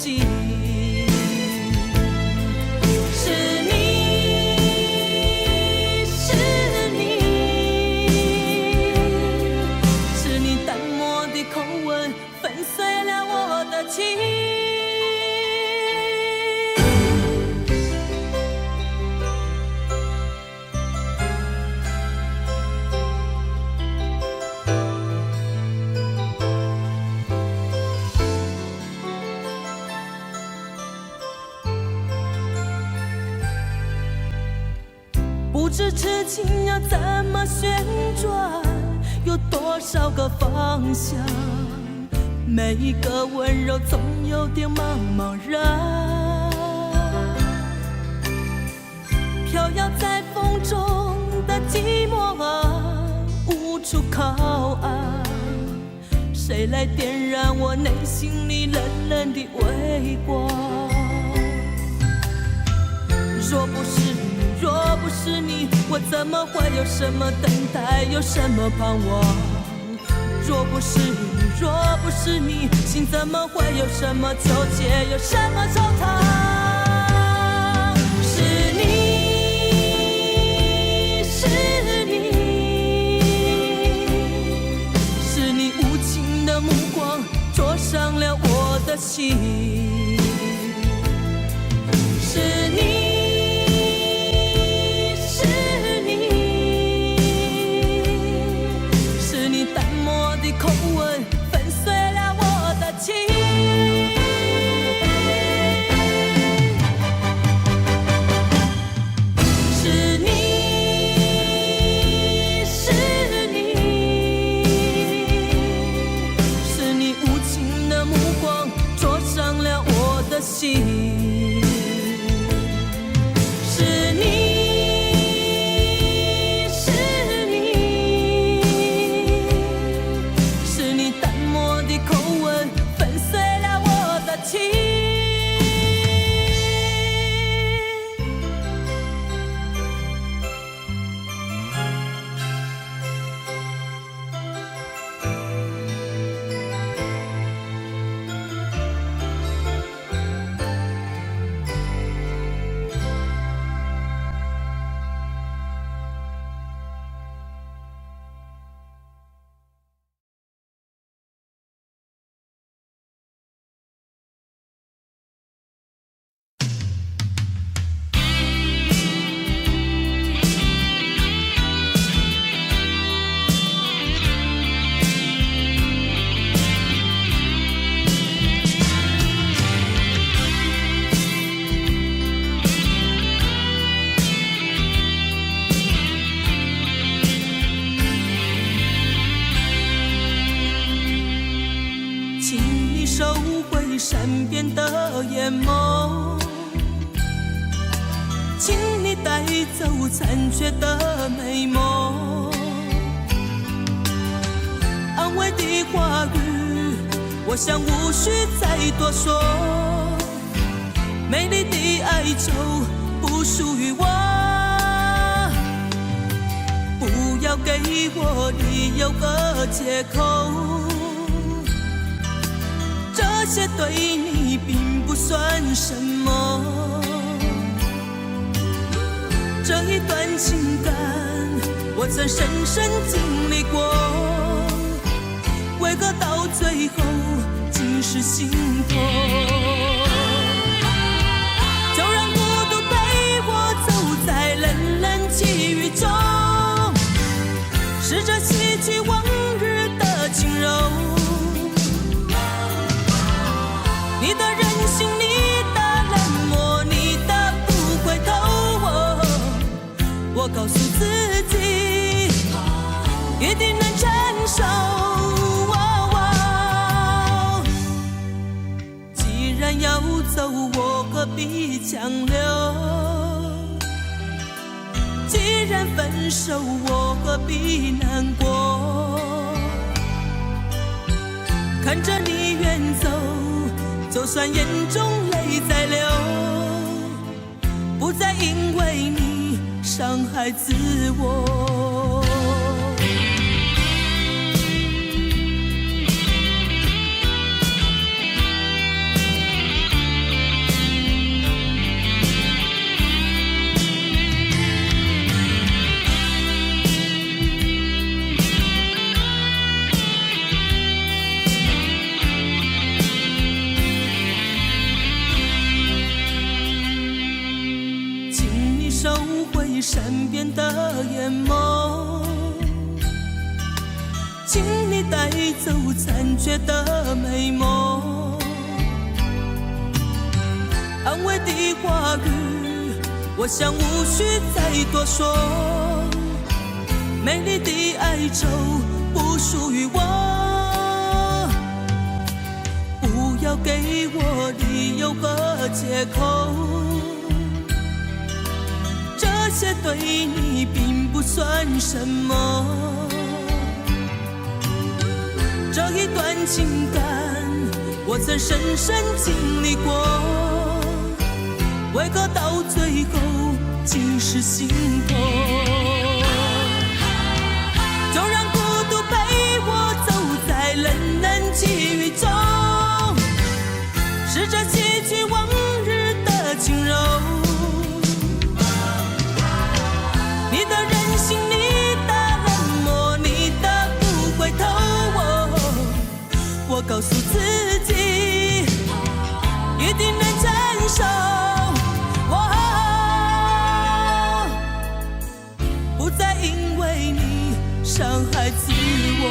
Speaker 1: 不知痴情要怎么旋转，有多少个方向？每一个温柔总有点茫茫然，飘摇在风中的寂寞啊，无处靠岸。谁来点燃我内心里冷冷的微光？若不是你，若不是你，我怎么会有什么等待，有什么盼望？若不是你，若不是你，心怎么会有什么纠结，有什么惆怅？是你，是你，是你无情的目光灼伤了我的心。是你，是回善变的眼眸，请你带走残缺的美梦。安慰的话语，我想无需再多说。美丽的哀愁不属于我，不要给我理由和借口，这些对你并不算什么。这一段情感我曾深深经历过，为何到最后竟是心痛？就让孤独陪我走在冷冷际雨中，试着洗去往日的轻柔。你的任性，你的冷漠，你的不回头，我告诉自己一定能承受。既然要走，我何必强留？既然分手，我何必难过？看着你远走，就算眼中泪在流，不再因为你伤害自我。善变的眼眸，请你带走残缺的美梦。安慰的话语，我想无需再多说。美丽的哀愁不属于我，不要给我理由和借口，这些对你并不算什么。这一段情感我曾深深经历过，为何到最后竟是心痛？就让孤独陪我走在冷冷际雨中，试着洗去往日的轻柔。你的任性，你的冷漠，你的不回头，我告诉自己一定能承受。不再因为你伤害自我。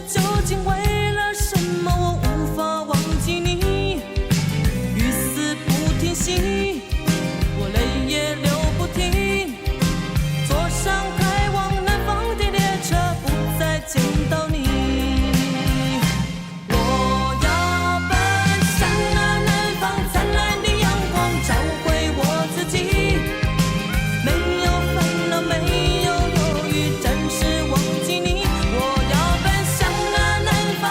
Speaker 1: 究竟为了什么我无法忘记你？雨丝不停息，我泪也流不停。坐上开往南方的列车，不再见到你。我要奔向那南方灿烂的阳光，找回我自己。没有烦恼，没有忧郁，暂时忘记你。我要奔向那南方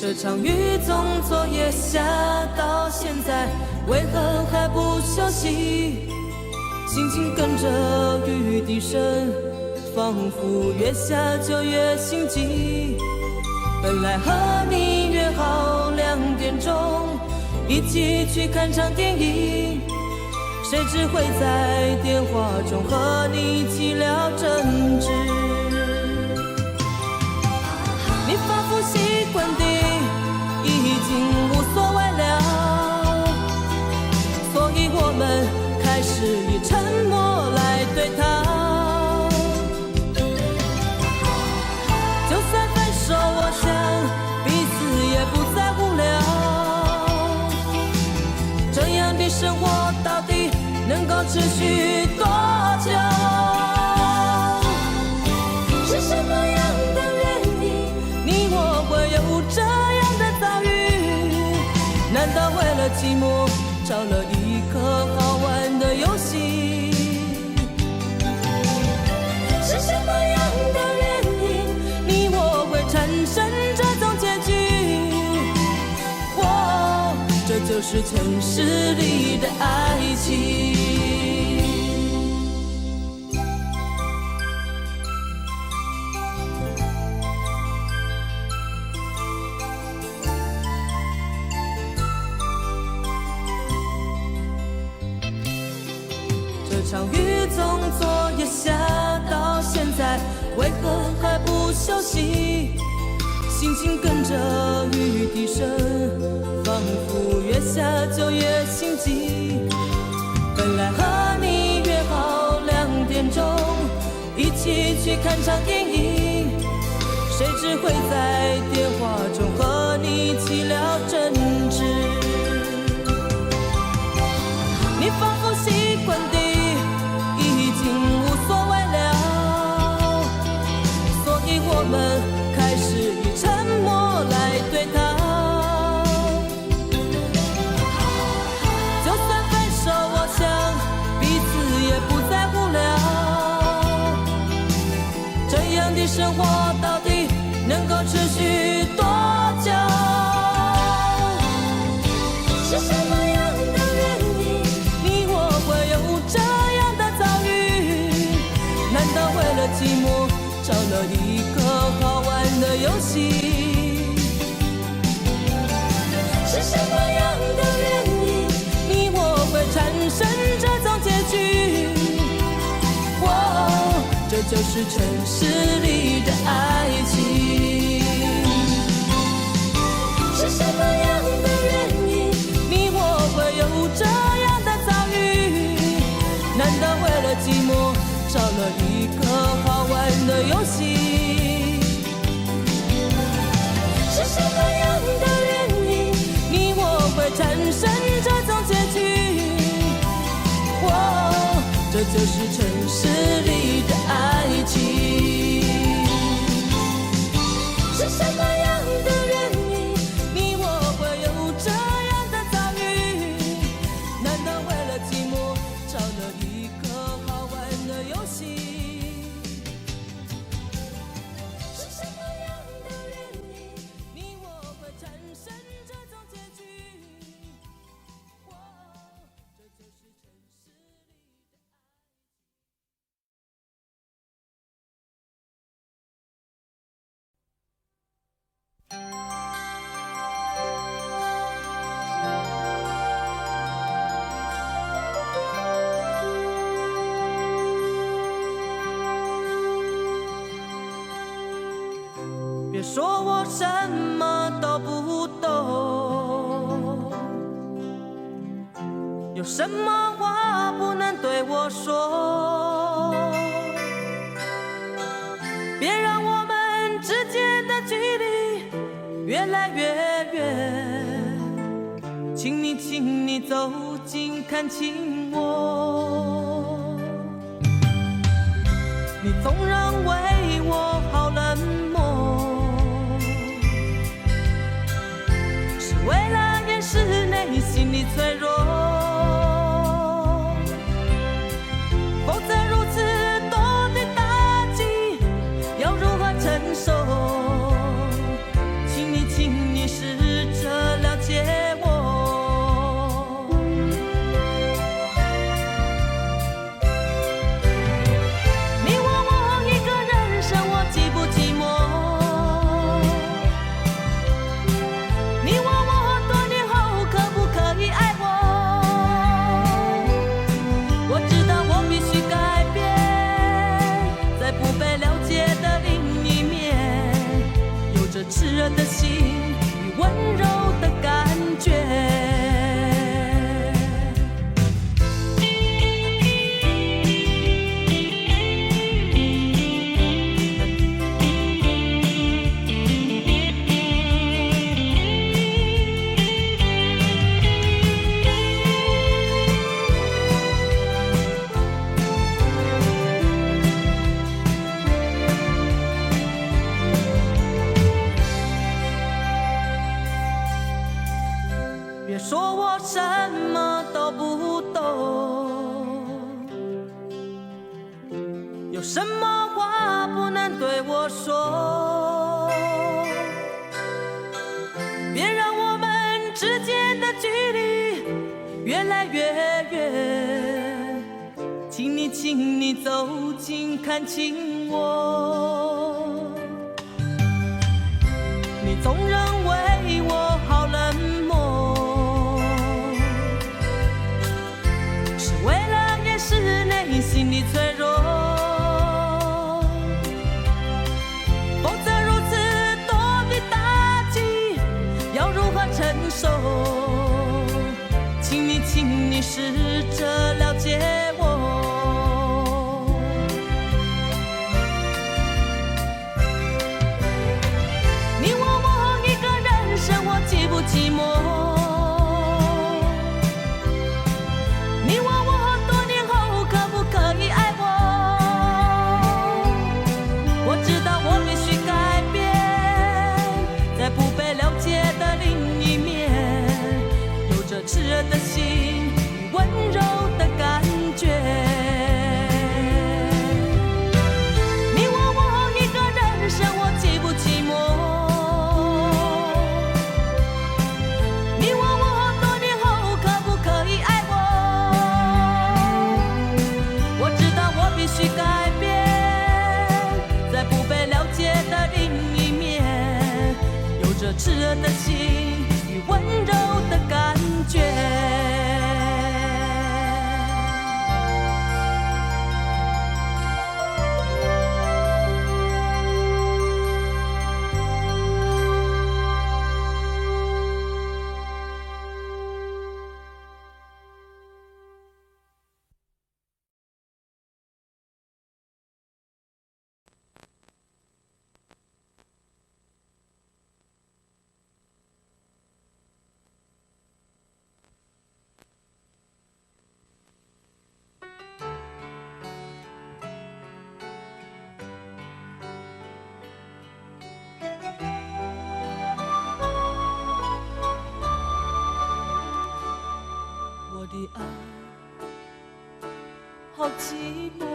Speaker 1: 这场雨从昨夜下到现在，为何还不休息？心情跟着雨滴声，仿佛越下就越心急。本来和你约好2点钟一起去看场电影，谁知会在电话中和你起了争执。你仿佛习惯地已经无所谓了，所以我们开始以沉默来对抗。就算分手，我想彼此也不再无聊。这样的生活到底能够持续多久？是什么样的原因，你我会有这样的遭遇？难道为了寂寞找了一个好玩的游戏？是什么样的原因，你我会产生这种结局？这就是城市里的爱情。这场雨从昨夜下到现在，为何还不休息？心情跟着雨滴声，仿佛越下就越心急。本来和你约好2点钟一起去看场电影，谁知会在电话中和你起了争执。你仿佛习惯地已经无所谓了，所以我们开始以沉默来对抗。就算分手，我想彼此也不再无聊。这样的生活到底能够持续多久？是什么样的原因，你我会有这样的遭遇？难道为了寂寞找了一个好玩的游戏？是什么样的原因，你我会产生这种结局？这就是城市里的爱情。是什么样的原因，你我会有这样的遭遇？难道为了寂寞找了一个好玩的游戏？是什么样的原因，你我会产生这种结局？这就是城市里的爱情。是什么样的原因，你我会有这样的遭遇？难道为了寂寞找了一个好玩的游戏？是什么样的原因，你我会产生这种结局？这就是城市里的别说我什么都不懂，有什么话不能对我说？别让我们之间的距离越来越远，请你走近看清我。你总认为我好冷漠，是为了掩饰内心的脆弱，否则如此多的打击要如何承受？请你试热的心与温柔的感觉。别说我什么都不懂，有什么话不能对我说，别让我们之间的距离越来越远，请你走近看清我，你总认为我好冷漠，为了掩饰内心的脆弱，否则如此多的打击要如何承受？请你试着了解我，你问我一个人生活寂不寂寞？炽热的心与温柔的感觉，你问我一个人生活寂不寂寞？你问我多年后可不可以爱我？我知道我必须改变，在不被了解的另一面，有着炽热的心与温柔的感觉。的爱好寂寞，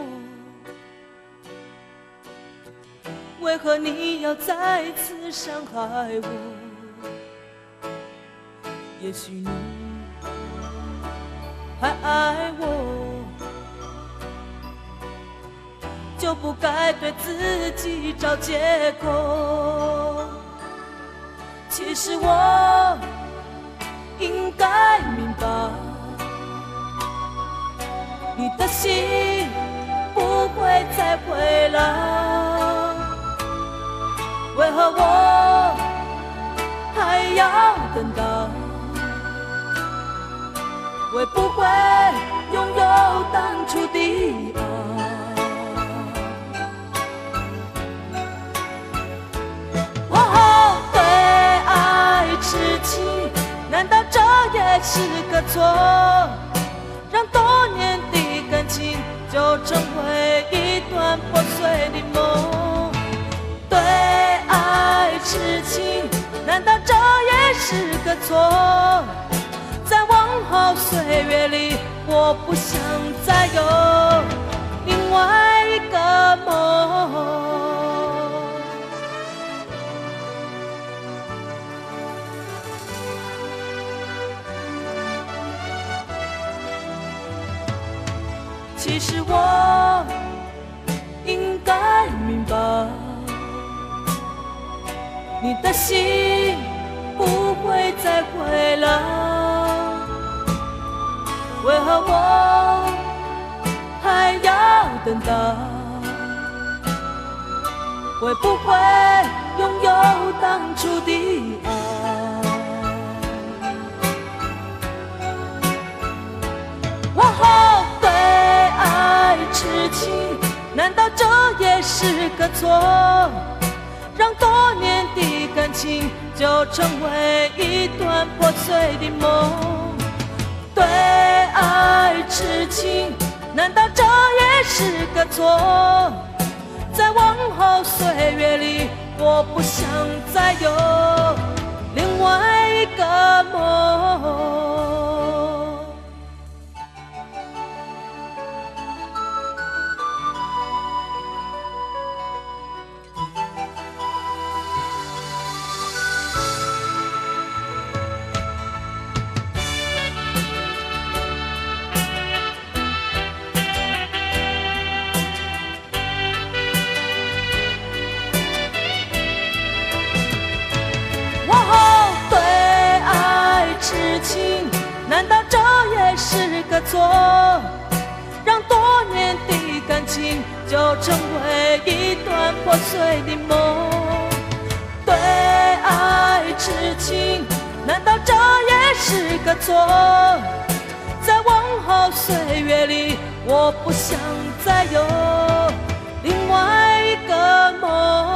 Speaker 1: 为何你要再次伤害我？也许你还爱我，就不该对自己找借口。其实我应该明白，你的心不会再回来，为何我还要等待？会不会拥有当初的爱？我对爱痴情，难道这也是个错？让多年的感情就成为一段破碎的梦。对爱痴情，难道这也是个错？在往后岁月里，我不想再有另外一个梦。其实我应该明白，你的心不会再回来，为何我还要等待？会不会拥有当初的爱。我后对爱痴情，难道这也是个错？让多年的感情就成为一段破碎的梦。对爱痴情，难道这也是个错？在往后岁月里，我不想再有另外一个梦。难道这也是个错？让多年的感情就成为一段破碎的梦。对爱痴情，难道这也是个错？在往后岁月里，我不想再有另外一个梦。